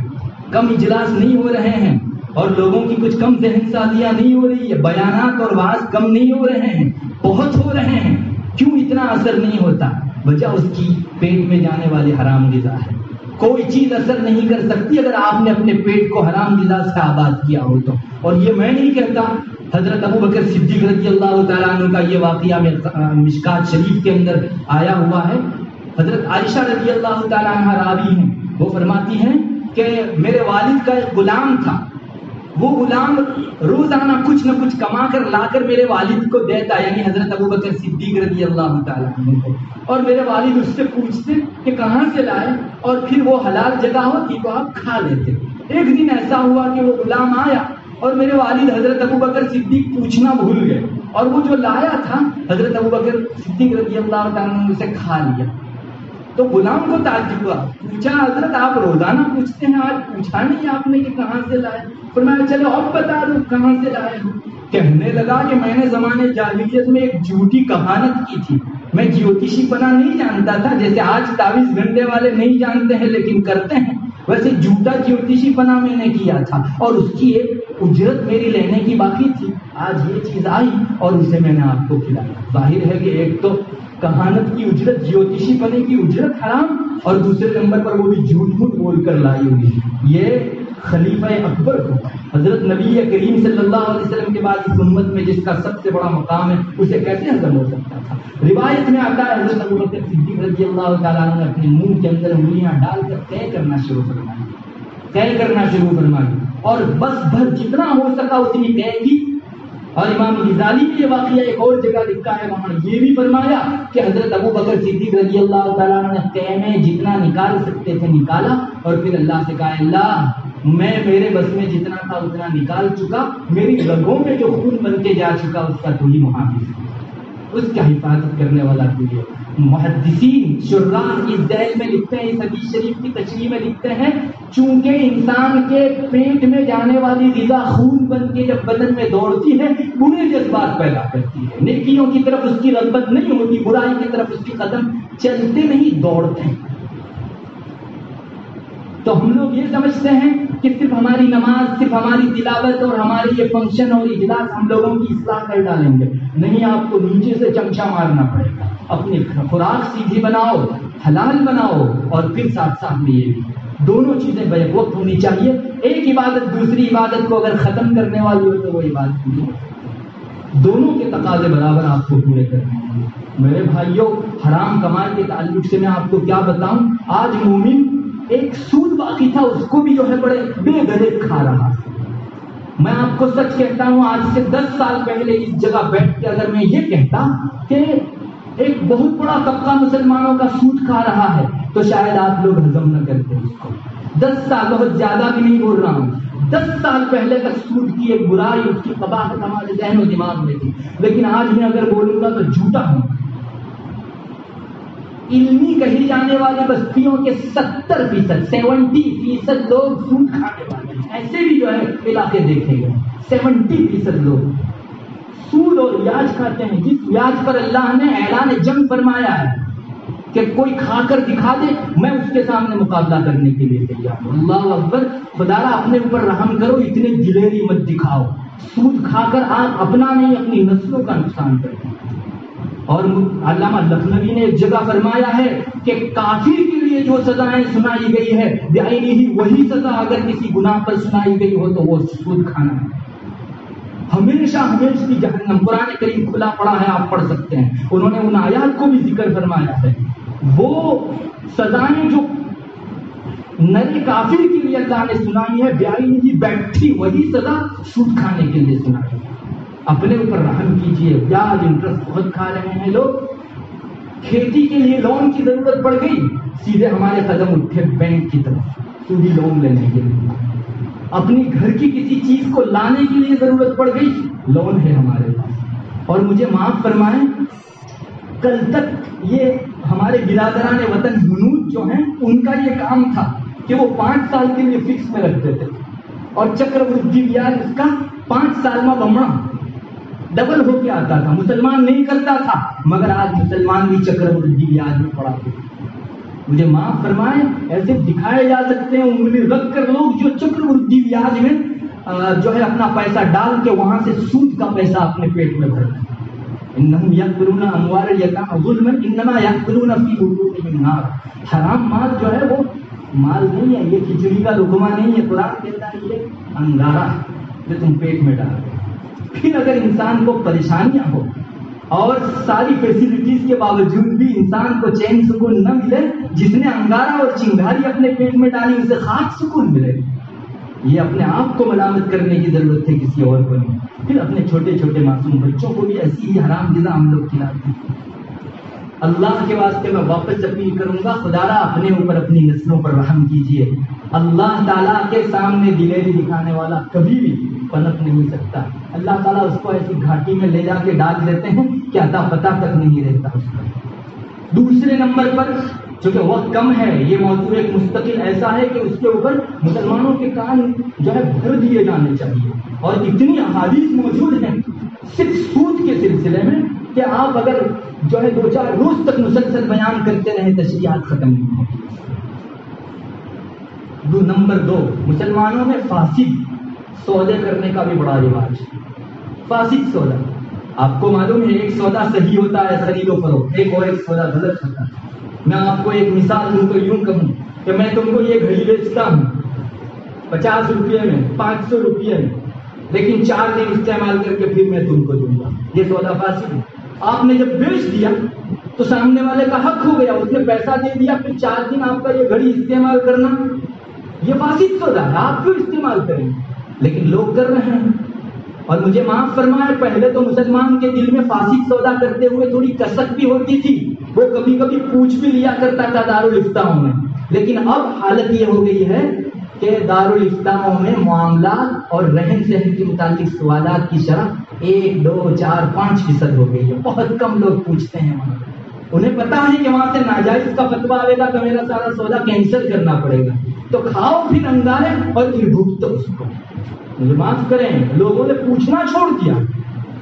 کم اجلاس نہیں ہو رہے ہیں، اور لوگوں کی کچھ کم ذہن سازیاں نہیں ہو رہی ہے، بیانات اور وعظ کم نہیں ہو رہے ہیں، بہت ہو رہے ہیں. کیوں اتنا اثر نہیں ہوتا؟ وجہ اس کی پیٹ میں جانے والی حرام غذا ہے. کوئی چیز اثر نہیں کر سکتی اگر آپ نے اپنے پیٹ کو حرام غذا سے آباد کیا ہو تو. اور یہ میں نہیں کہتا، حضرت ابو بکر صدیق رضی اللہ تعالیٰ عنہ کا یہ واقعہ مشکات شریف کے اندر آیا ہوا ہے. حضرت عائشہ رضی اللہ تعالیٰ عنہ راوی ہیں، وہ فرماتی ہیں کہ میرے والد کا ایک غلام تھا، وہ غلام روزانہ کچھ نہ کچھ کما کر لا کر میرے والد کو دیتا، یعنی حضرت ابوبکر صدیق رضی اللہ تعالیٰ عنہ کو، اور میرے والد اس سے پوچھتے کہ کہاں سے لائے، اور پھر وہ حلال جگہ ہوتی تو آپ کھا لیتے۔ ایک دن ایسا ہوا کہ وہ غلام آیا اور میرے والد حضرت ابوبکر صدیق پوچھنا بھول گئے، اور وہ جو لایا تھا حضرت ابوبکر صدیق رضی اللہ تعالیٰ عنہ نے اسے کھا لیا۔ تو غلام کو تعجب ہوا، پوچھا حضرت آپ روزانہ پوچھتے ہیں، آج پوچھا نہیں آپ نے کہ کہاں سے لائے؟ فرمایا چلو اب بتا دو کہاں سے لائے ہو۔ کہنے لگا کہ میں نے زمانے جاہلیت میں ایک جھوٹی کہانت کی تھی، میں جیوتشی پنا نہیں جانتا تھا، جیسے آج تعویذ گھنٹے والے نہیں جانتے ہیں لیکن کرتے ہیں، ویسے جھوٹا جیوتشی پنا میں نے کیا تھا، اور اس کی ایک اجرت میری لینے کی باقی تھی، آج یہ چیز آئی اور اسے میں نے آپ کو کھلایا۔ ظاہر ہے کہ ایک تو کہانت کی اجرت، جیوتشی پنے کی اجرت حرام، اور دوسرے نمبر پر وہ بھی جھوٹ موٹ بول کر لائی ہوئی۔ یہ خلیفہ اکبر کو، حضرت نبی کریم صلی اللہ علیہ وسلم کے بعد اس امت میں جس کا سب سے بڑا مقام ہے، اسے کیسے ہضم ہو سکتا تھا؟ روایت میں آتا ہے حضرت ابوبکر صدیق رضی اللہ تعالیٰ عنہ نے اپنے منہ کے اندر انگلیاں ڈال کر طے کرنا شروع فرمائی، اور بس بھر جتنا ہو سکا اتنی طے کی۔ اور امام غزالی نے یہ واقعہ ایک اور جگہ لکھا ہے، وہاں یہ بھی فرمایا کہ حضرت ابوبکر صدیق رضی اللہ تعالیٰ عنہ نے طے میں جتنا نکال سکتے تھے نکالا، اور پھر اللہ سے کہا اللہ میں میرے بس میں جتنا تھا اتنا نکال چکا، میری رگوں میں جو خون بن کے جا چکا اس کا تو ہی محافظ ہے، اس کا حفاظت کرنے والا تو ہی ہے۔ محدثین شراح اس ذیل میں لکھتے ہیں، اس حدیث شریف کی تشریح میں لکھتے ہیں، چونکہ انسان کے پیٹ میں جانے والی غذا خون بن کے جب بدن میں دوڑتی ہے برے جذبات پیدا کرتی ہے، نیکیوں کی طرف اس کی رغبت نہیں ہوتی، برائی کی طرف اس کے قدم چلتے نہیں دوڑتے ہیں۔ تو ہم لوگ یہ سمجھتے ہیں کہ صرف ہماری نماز، صرف ہماری تلاوت اور ہمارے یہ فنکشن اور اجلاس ہم لوگوں کی اصلاح کر ڈالیں گے، نہیں، آپ کو نیچے سے چمچا مارنا پڑے گا، اپنی خوراک سیدھی بناؤ، حلال بناؤ، اور پھر ساتھ ساتھ میں یہ بھی دونوں چیزیں بیک وقت ہونی چاہیے۔ ایک عبادت دوسری عبادت کو اگر ختم کرنے والی ہو تو وہ عبادت نہیں ہے، دونوں کے تقاضے برابر آپ کو پورے کرنے ہیں۔ میرے بھائیوں، حرام کمائی کے تعلق سے میں آپ کو کیا بتاؤں، آج مومن ایک سود باقی تھا اس کو بھی جو ہے بڑے بے گلے کھا رہا۔ میں آپ کو سچ کہتا ہوں، آج سے 10 سال پہلے اس جگہ بیٹھ کے اگر میں یہ کہتا کہ ایک بہت بڑا طبقہ مسلمانوں کا سود کھا رہا ہے تو شاید آپ لوگ ہضم نہ کرتے اس کو۔ 10 سال، بہت زیادہ بھی نہیں بول رہا ہوں، 10 سال پہلے تک سود کی ایک برائی، اس کی قباحت ہمارے ذہن و دماغ میں تھی، لیکن آج میں اگر بولوں گا تو جھوٹا ہوں۔ علمی کہی جانے والی بستیوں کے 70% لوگ سود کھانے والے ہیں، ایسے بھی جو ہے علاقے دیکھے گئے، 70% لوگ سود اور بیاج کھاتے ہیں، جس بیاج پر اللہ نے اعلان جنگ فرمایا ہے کہ کوئی کھا کر دکھا دے میں اس کے سامنے مقابلہ کرنے کے لیے تیار ہوں۔ اللہ اکبر، خدا را اپنے اوپر رحم کرو، اتنے دلیری مت دکھاؤ، سود کھا کر آپ اپنا نہیں اپنی نسلوں کا نقصان کرتے ہیں۔ اور علامہ لکھنوی نے ایک جگہ فرمایا ہے کہ کافر کے لیے جو سزائیں سنائی گئی ہے بعینی ہی وہی سزا اگر کسی گناہ پر سنائی گئی ہو تو وہ سود کھانا ہے، ہمیشہ ہمیشہ کی جہنم۔ قرآن کریم کھلا پڑا ہے، آپ پڑھ سکتے ہیں، انہوں نے ان آیات کو بھی ذکر فرمایا ہے۔ وہ سزائیں جو نئے کافر کے لیے اللہ نے سنائی ہے بعینی ہی بیٹھی وہی سزا سود کھانے کے لیے سنائی ہے۔ اپنے اوپر رحم کیجئے، بیاج انٹرسٹ بہت کھا رہے ہیں لوگ۔ کھیتی کے لیے لون کی ضرورت پڑ گئی، سیدھے ہمارے قدم اٹھے بینک کی طرف سودی لون لینے کے لیے۔ اپنی گھر کی کسی چیز کو لانے کے لیے ضرورت پڑ گئی، لون ہے ہمارے پاس۔ اور مجھے معاف فرمائیں، کل تک یہ ہمارے برادران وطن ہنود جو ہیں ان کا یہ کام تھا کہ وہ 5 سال کے لیے فکس میں رکھ دیتے اور چکروردھی بیاج اس کا 5 سال میں بمڑا ڈبل ہو کے آتا تھا۔ مسلمان نہیں کرتا تھا، مگر آج مسلمان بھی چکروردھی بیاج میں پڑا تھا۔ مجھے معاف فرمائیں، ایسے دکھائے جا سکتے ہیں انگلی رکھ کر لوگ جو چکروردھی بیاج میں جو ہے اپنا پیسہ ڈال کے وہاں سے سود کا پیسہ اپنے پیٹ میں بھرتے ہیں۔ انہم یاکلون اموال الیتامی ظلما انما یاکلون فی بطونہم نار۔ حرام مال جو ہے وہ مال نہیں ہے، یہ کھچڑی کا لقمہ نہیں ہے، قرآن کہتا ہے یہ انگارہ ہے جو تم پیٹ میں ڈال دو۔ پھر اگر انسان کو پریشانیاں ہو اور ساری فیسلٹیز کے باوجود بھی انسان کو چین سکون نہ ملے، جس نے انگارہ اور چنگاری اپنے پیٹ میں ڈالی اسے خاص سکون ملے۔ یہ اپنے آپ کو ملامت کرنے کی ضرورت ہے، کسی اور کو نہیں۔ پھر اپنے چھوٹے چھوٹے معصوم بچوں کو بھی ایسی ہی حرام غذا ہم لوگ کھلاتے ہیں۔ اللہ کے واسطے میں واپس اپیل کروں گا، خدا را اپنے اوپر اپنی نسلوں پر رحم کیجیے۔ اللہ تعالیٰ کے سامنے دلیری دکھانے والا کبھی بھی پنپ نہیں سکتا۔ اللہ تعالیٰ اس کو ایسی گھاٹی میں لے جا کے ڈال دیتے ہیں کہ اتا پتہ تک نہیں رہتا اس کا۔ دوسرے نمبر پر، چونکہ وقت کم ہے، یہ موضوع ایک مستقل ایسا ہے کہ اس کے اوپر مسلمانوں کے کان جو ہے بھر دیے جانے چاہیے، اور اتنی احادیث موجود ہیں صرف سود کے سلسلے میں کہ آپ اگر جو ہے 2-4 روز تک مسلسل بیان کرتے رہیں تشریحات ختم نہیں ہوں۔ نمبر 2، مسلمانوں میں فاسد سودے کرنے کا بھی بڑا رواج ہے۔ فاسد سودا، آپ کو معلوم ہے ایک سودا صحیح ہوتا ہے خرید و فروخت، ایک سودا غلط ہوتا ہے۔ میں آپ کو ایک مثال دوں تو یوں کہوں کہ میں تم کو یہ گھڑی بیچتا ہوں 50 روپئے میں، 500 روپئے میں، لیکن 4 دن استعمال کر کے پھر میں تم کو دوں گا، یہ سودا فاسد ہے۔ آپ نے جب بیچ دیا تو سامنے والے کا حق ہو گیا، اس نے پیسہ دے دیا، پھر 4 دن آپ کا یہ گھڑی استعمال کرنا، یہ فاسد سودا ہے، آپ کیوں استعمال کریں؟ لیکن لوگ کر رہے ہیں۔ اور مجھے معاف فرمائے، پہلے تو مسلمان کے دل میں فاسد سودا کرتے ہوئے تھوڑی کسک بھی ہوتی تھی، وہ کبھی کبھی پوچھ بھی لیا کرتا تھا دارالفتاؤں میں، لیکن اب حالت یہ ہو گئی ہے کہ دارالفتاؤں میں معاملات اور رہن سہن کے متعلق سوالات کی شرح 1، 2، 4، 5% ہو گئی ہے۔ بہت کم لوگ پوچھتے ہیں وہاں، انہیں پتا ہے کہ وہاں سے ناجائز کا فتویٰ آئے گا تو میرا سارا سودا کینسل کرنا پڑے گا، تو کھاؤ پھر انگارے اور پھر بھوکتو اس کو۔ مجھے معاف کریں، لوگوں نے پوچھنا چھوڑ دیا۔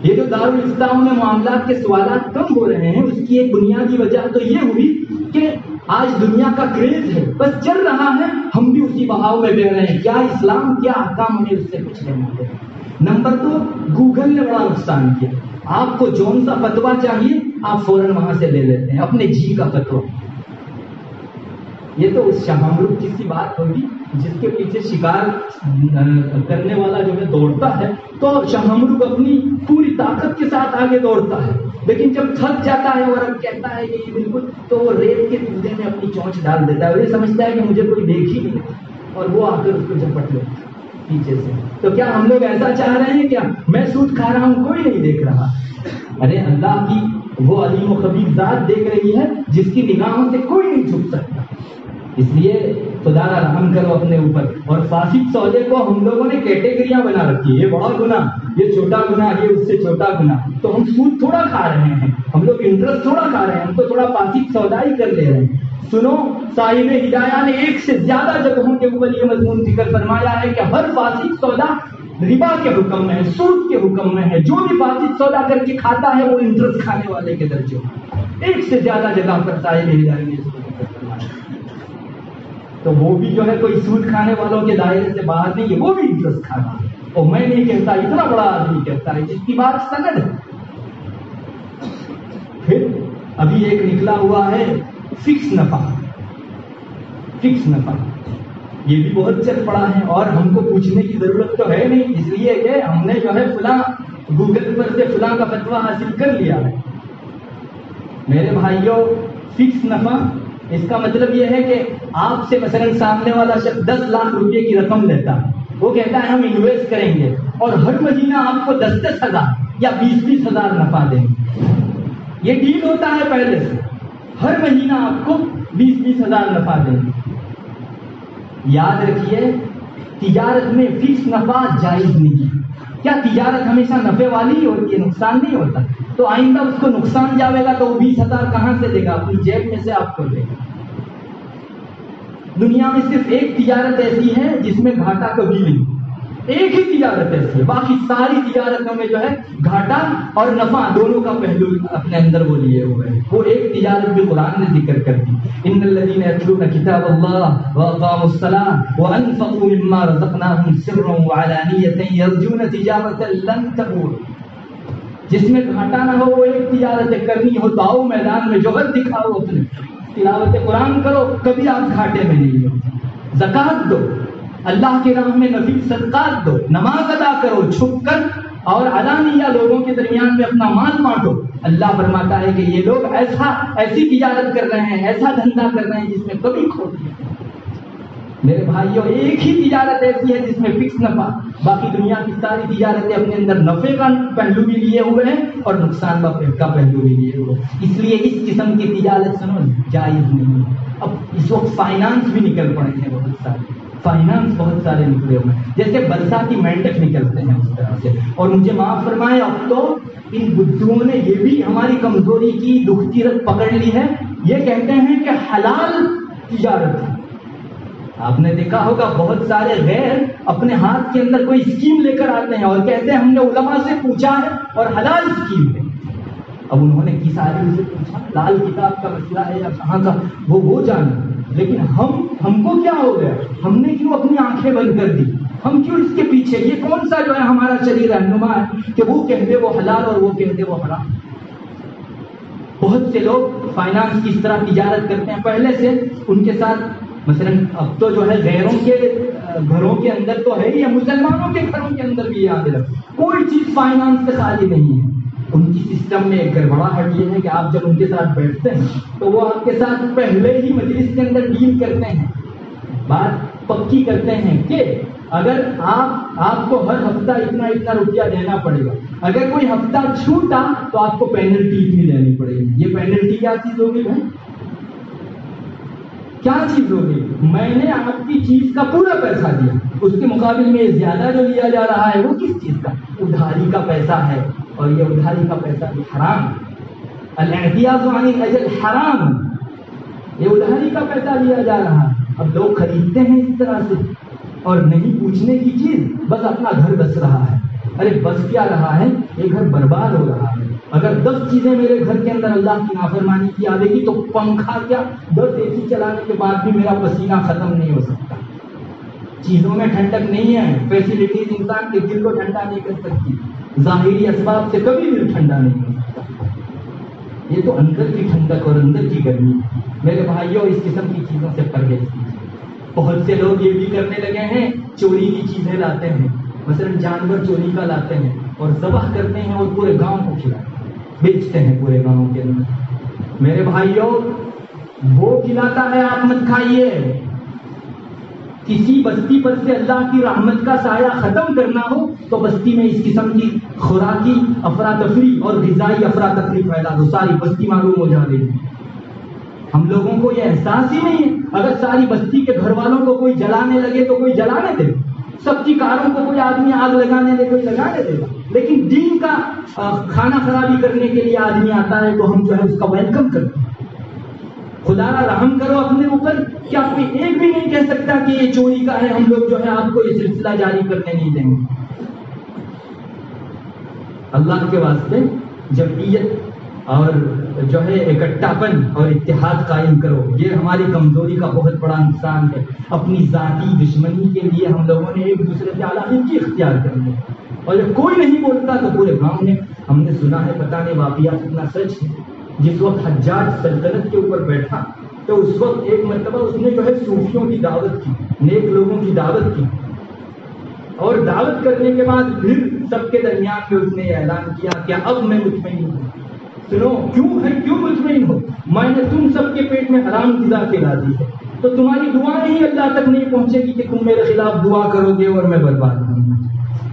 یہ جو دارالفتاؤں میں معاملات کے سوالات کم ہو رہے ہیں، اس کی ایک بنیادی وجہ تو یہ ہوئی کہ آج دنیا کا کریز ہے، بس چل رہا ہے، ہم بھی اسی بہاؤ میں بہ رہے ہیں، کیا اسلام کیا احکام ہمیں اس سے کچھ لینا ہے۔ نمبر 2، گوگل نے بڑا نقصان کیا۔ آپ کو جون سا فتویٰ چاہیے آپ فوراً وہاں سے لے لیتے ہیں، اپنے جی کا فتویٰ۔ یہ تو اس شہامرگ کی سی بات ہوگی جس کے پیچھے شکار کرنے والا جو ہے دوڑتا ہے، تو شہامرگ اپنی پوری طاقت کے ساتھ آگے دوڑتا ہے، لیکن جب تھک جاتا ہے اور اب کہتا ہے کہ یہ بالکل، تو وہ ریت کے کودے میں اپنی چونچ ڈال دیتا ہے، اور یہ سمجھتا ہے کہ مجھے کوئی دیکھ ہی نہیں، اور وہ آ کر اس کو جھپٹ لیتا ہے پیچھے سے۔ تو کیا ہم لوگ ایسا چاہ رہے ہیں؟ کیا میں سود کھا رہا ہوں کوئی نہیں دیکھ رہا؟ ارے اللہ کی وہ علیم و خبیر ذات دیکھ رہی ہے جس کی نگاہوں سے کوئی نہیں چھپ سکتا۔ اس لیے خدا را رحم کرو اپنے اوپر۔ اور فاسد سودے کو ہم لوگوں نے کیٹیگریاں بنا رکھی ہے، یہ بڑا گناہ، یہ چھوٹا گناہ، یہ اس سے چھوٹا گناہ۔ تو ہم سود تھوڑا کھا رہے ہیں، ہم لوگ انٹرسٹ تھوڑا کھا رہے ہیں، ہم تو تھوڑا فاسد سودا ہی کر لے رہے ہیں۔ سنو، صاحب ہدایہ نے 1 سے زیادہ جگہوں کے اوپر یہ مضمون ذکر فرمایا ہے کہ ہر فاسد سودا ربا کے حکم میں ہے، سود کے حکم میں ہے۔ جو بھی فاسد سودا کر کے کھاتا ہے وہ انٹرسٹ کھانے والے کے درجے میں۔ 1 سے زیادہ جگہ پر صاحب ہدایہ نے اس کو ذکر فرمایا۔ تو وہ بھی جو ہے کوئی سود کھانے والوں کے دائرے سے باہر نہیں ہے، وہ بھی انٹرسٹ کھانا ہے۔ اور میں نہیں کہتا، اتنا بڑا آدمی کہتا ہے جس کی بات سند ہے۔ پھر ابھی ایک نکلا ہوا ہے فکس نفع، فکس نفع، یہ بھی بہت چل پڑا ہے، اور ہم کو پوچھنے کی ضرورت تو ہے نہیں، اس لیے کہ ہم نے جو ہے فلاں گوگل پر سے فلاں کا فتویٰ حاصل کر لیا ہے۔ میرے بھائیوں، فکس نفع اس کا مطلب یہ ہے کہ آپ سے مثلا سامنے والا شخص 10 لاکھ روپے کی رقم لیتا ہے، وہ کہتا ہے ہم انویسٹ کریں گے اور ہر مہینہ آپ کو 10-10 ہزار یا 20-20 ہزار نفع دیں گے۔ یہ ڈیل ہوتا ہے پہلے سے، ہر مہینہ آپ کو 20-20 ہزار نفع دیں گے۔ یاد رکھیے، تجارت میں فکس نفع جائز نہیں ہے۔ کیا تجارت ہمیشہ نفع والی ہی ہوتی ہے، نقصان نہیں ہوتا؟ تو آئندہ اس کو نقصان جاوے گا تو وہ 20 ہزار کہاں سے دے گا؟ اپنی جیب میں سے آپ کو دے گا۔ دنیا میں صرف ایک تجارت ایسی ہے جس میں گھاٹا کبھی نہیں، ایک ہی تجارت ایسی ہے، باقی ساری تجارتوں میں جو ہے گھاٹا اور نفع دونوں کا پہلو اپنے اندر وہ لیے ہوئے ہیں۔ وہ ایک تجارت بھی قرآن نے ذکر کر دی، ان الذین یتلون کتاب اللہ واقاموا الصلاۃ وانفقوا مما رزقناهم سرا وعلانیۃ یرجون تجارۃ لن تبور۔ جس میں گھاٹا نہ ہو وہ ایک تجارت کرنی ہو تو آؤ میدان میں جوہر دکھاؤ، اپنے تلاوت قرآن کرو، کبھی آپ گھاٹے میں نہیں ہو۔ زکوٰۃ دو، اللہ کی راہ میں نفل صدقات دو، نماز ادا کرو چھپ کر اور علانیہ لوگوں کے درمیان میں اپنا مال بانٹو۔ اللہ فرماتا ہے کہ یہ لوگ ایسی تجارت کر رہے ہیں، ایسا دھندا کر رہے ہیں جس میں کبھی کھوٹ نہیں۔ میرے بھائیوں ایک ہی تجارت ایسی ہے جس میں فکس نفع، باقی دنیا کی ساری تجارتیں اپنے اندر نفع کا پہلو بھی لیے ہوئے ہیں اور نقصان کا پہلو بھی لیے ہوئے ہیں. اس لیے اس قسم کی تجارت سنو جائز نہیں ہے. اب اس وقت فائنانس بھی نکل پڑے ہیں، بہت سارے نکلے ہوئے ہیں، جیسے برساتی مینڈک نکلتے ہیں اس طرح سے. اور مجھے معاف فرمائے، اب تو ان بدھوؤں نے یہ بھی ہماری کمزوری کی دکھتی رت پکڑ لی ہے. یہ کہتے ہیں کہ حلال تجارت ہے. آپ نے دیکھا ہوگا بہت سارے غیر اپنے ہاتھ کے اندر کوئی اسکیم لے کر آتے ہیں اور کہتے ہیں ہم نے علماء سے پوچھا ہے اور حلال اسکیم ہے. اب انہوں نے کس آدمی سے پوچھا، لال کتاب کا مسئلہ ہے یا کہاں کا، وہ جانے. لیکن ہم کو کیا ہو گیا؟ ہم نے کیوں اپنی آنکھیں بند کر دی؟ ہم کیوں اس کے پیچھے؟ یہ کون سا جو ہے ہمارا شرعی رہنما ہے کہ وہ کہتے وہ حلال اور وہ کہتے وہ حرام؟ بہت سے لوگ فائنانس کی اس طرح تجارت کرتے ہیں پہلے سے ان کے ساتھ. مثلا اب تو جو ہے غیروں کے گھروں کے اندر تو ہے یا مسلمانوں کے گھروں کے اندر بھی یاد رکھ، کوئی چیز فائنانس سے خالی نہیں ہے. ان کی سسٹم میں ایک گڑبڑاہٹ یہ ہے کہ آپ جب ان کے ساتھ بیٹھتے ہیں تو وہ آپ کے ساتھ پہلے ہی مجلس کے اندر ڈیل کرتے ہیں، بات پکی کرتے ہیں کہ اگر آپ کو ہر ہفتہ اتنا روپیہ دینا پڑے گا، اگر کوئی ہفتہ چھوٹا تو آپ کو پینلٹی اتنی دینی پڑے گی. یہ پینلٹی کیا چیز ہوگی بھائی؟ کیا چیز ہوگی؟ میں نے آپ کی چیز کا پورا پیسہ دیا، اس کے مقابل میں زیادہ جو لیا جا رہا ہے وہ کس چیز کا؟ ادھاری کا پیسہ ہے. اور یہ ادھاری کا پیسہ بھی حرام. الاحتیاط عن الاجل حرام. یہ ادھاری کا پیسہ لیا جا رہا ہے. اب لوگ خریدتے ہیں اس طرح سے اور نہیں پوچھنے کی چیز، بس اپنا گھر بس رہا ہے. ارے بس کیا رہا ہے؟ یہ گھر برباد ہو رہا ہے. اگر 10 چیزیں میرے گھر کے اندر اللہ کی نافرمانی کی آ گئی تو پنکھا کیا 10 اے سی چلانے کے بعد بھی میرا پسینہ ختم نہیں ہو سکتا. چیزوں میں ٹھنڈک نہیں ہے. فیسلٹیز انسان کے دل کو ٹھنڈا نہیں کر سکتی. ظاہری اسباب سے کبھی دل ٹھنڈا نہیں ہو سکتا. یہ تو اندر کی ٹھنڈک اور اندر کی گرمی. میرے بھائیوں اس قسم کی چیزوں سے پرہیز کیجیے. بہت سے لوگ یہ بھی کرنے لگے ہیں، چوری کی چیزیں لاتے ہیں. مثلا جانور چوری کا لاتے ہیں اور ذبح کرتے ہیں اور پورے گاؤں کو کھلاتے ہیں، بیچتے ہیں پورے گاؤں کے اندر. میرے بھائیوں وہ کھلاتا ہے آپ مت کھائیے. کسی بستی پر سے اللہ کی رحمت کا سایہ ختم کرنا ہو تو بستی میں اس قسم کی خوراکی افراتفری اور غذائی افراتفری پھیلا دو، ساری بستی معلوم ہو جائے گی. ہم لوگوں کو یہ احساس ہی نہیں ہے. اگر ساری بستی کے گھر والوں کو کوئی جلانے لگے تو کوئی جلانے دے، سب کی کاروں کو کوئی آدمی آگ لگانے دے کوئی لگانے دے گا. لیکن دین کا کھانا خرابی کرنے کے لیے آدمی آتا ہے تو ہم جو ہے اس کا ویلکم کرتے ہیں. خدا را رحم کرو اپنے اوپر. کیا کوئی ایک بھی نہیں کہہ سکتا کہ یہ چوری کا ہے، ہم لوگ جو ہے آپ کو یہ سلسلہ جاری کرنے نہیں دیں گے. اللہ کے واسطے جمعیت اور جو ہے اکٹھا پن اور اتحاد قائم کرو. یہ ہماری کمزوری کا بہت بڑا نقصان ہے. اپنی ذاتی دشمنی کے لیے ہم لوگوں نے ایک دوسرے سے علاقے اختیار کر لی اور جب کوئی نہیں بولتا تو پورے گاؤں میں ہم نے سنا ہے، پتہ نہیں واقعات اتنا سچ ہے. جس وقت حجاج سلطنت کے اوپر بیٹھا تو اس وقت ایک مرتبہ اس نے جو ہے صوفیوں کی دعوت کی، نیک لوگوں کی دعوت کی، اور دعوت کرنے کے بعد پھر سب کے درمیان میں اس نے اعلان کیا کہ اب میں مطمئن ہوں. سنو کیوں مطمئن ہو؟ میں نے تم سب کے پیٹ میں حرام غذا کھلا دی ہے تو تمہاری دعائیں ہی اللہ تک نہیں پہنچے گی کہ تم میرے خلاف دعا کرو گے اور میں برباد ہوں.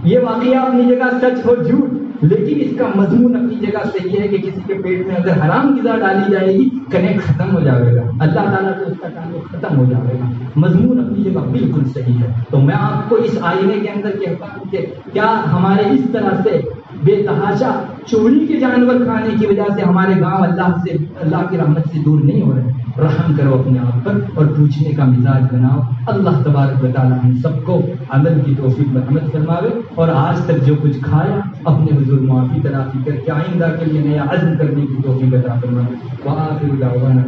یہ واقعہ اپنی جگہ سچ ہو جھوٹ، لیکن اس کا مضمون اپنی جگہ صحیح ہے کہ کسی کے پیٹ میں اگر حرام غذا ڈالی جائے گی کنیکٹ ختم ہو جائے گا، اللہ تعالیٰ سے اس کا تعلق ختم ہو جائے گا. مضمون اپنی جگہ بالکل صحیح ہے. تو میں آپ کو اس آئینے کے اندر کہتا ہوں کہ کیا ہمارے اس طرح سے بے تحاشا چوری کے جانور کھانے کی وجہ سے ہمارے گاؤں اللہ کی رحمت سے دور نہیں ہو رہے؟ رحم کرو اپنے آپ پر اور پوچھنے کا مزاج بناؤ. اللہ تبارک و تعالیٰ ہم سب کو عمل کی توفیق مرحمت فرماوے اور آج تک جو کچھ کھایا اپنے حضور معافی تلافی کر کے آئندہ کے لیے نیا عزم کرنے کی توفیق عطا فرماوے. وآخر دعوانا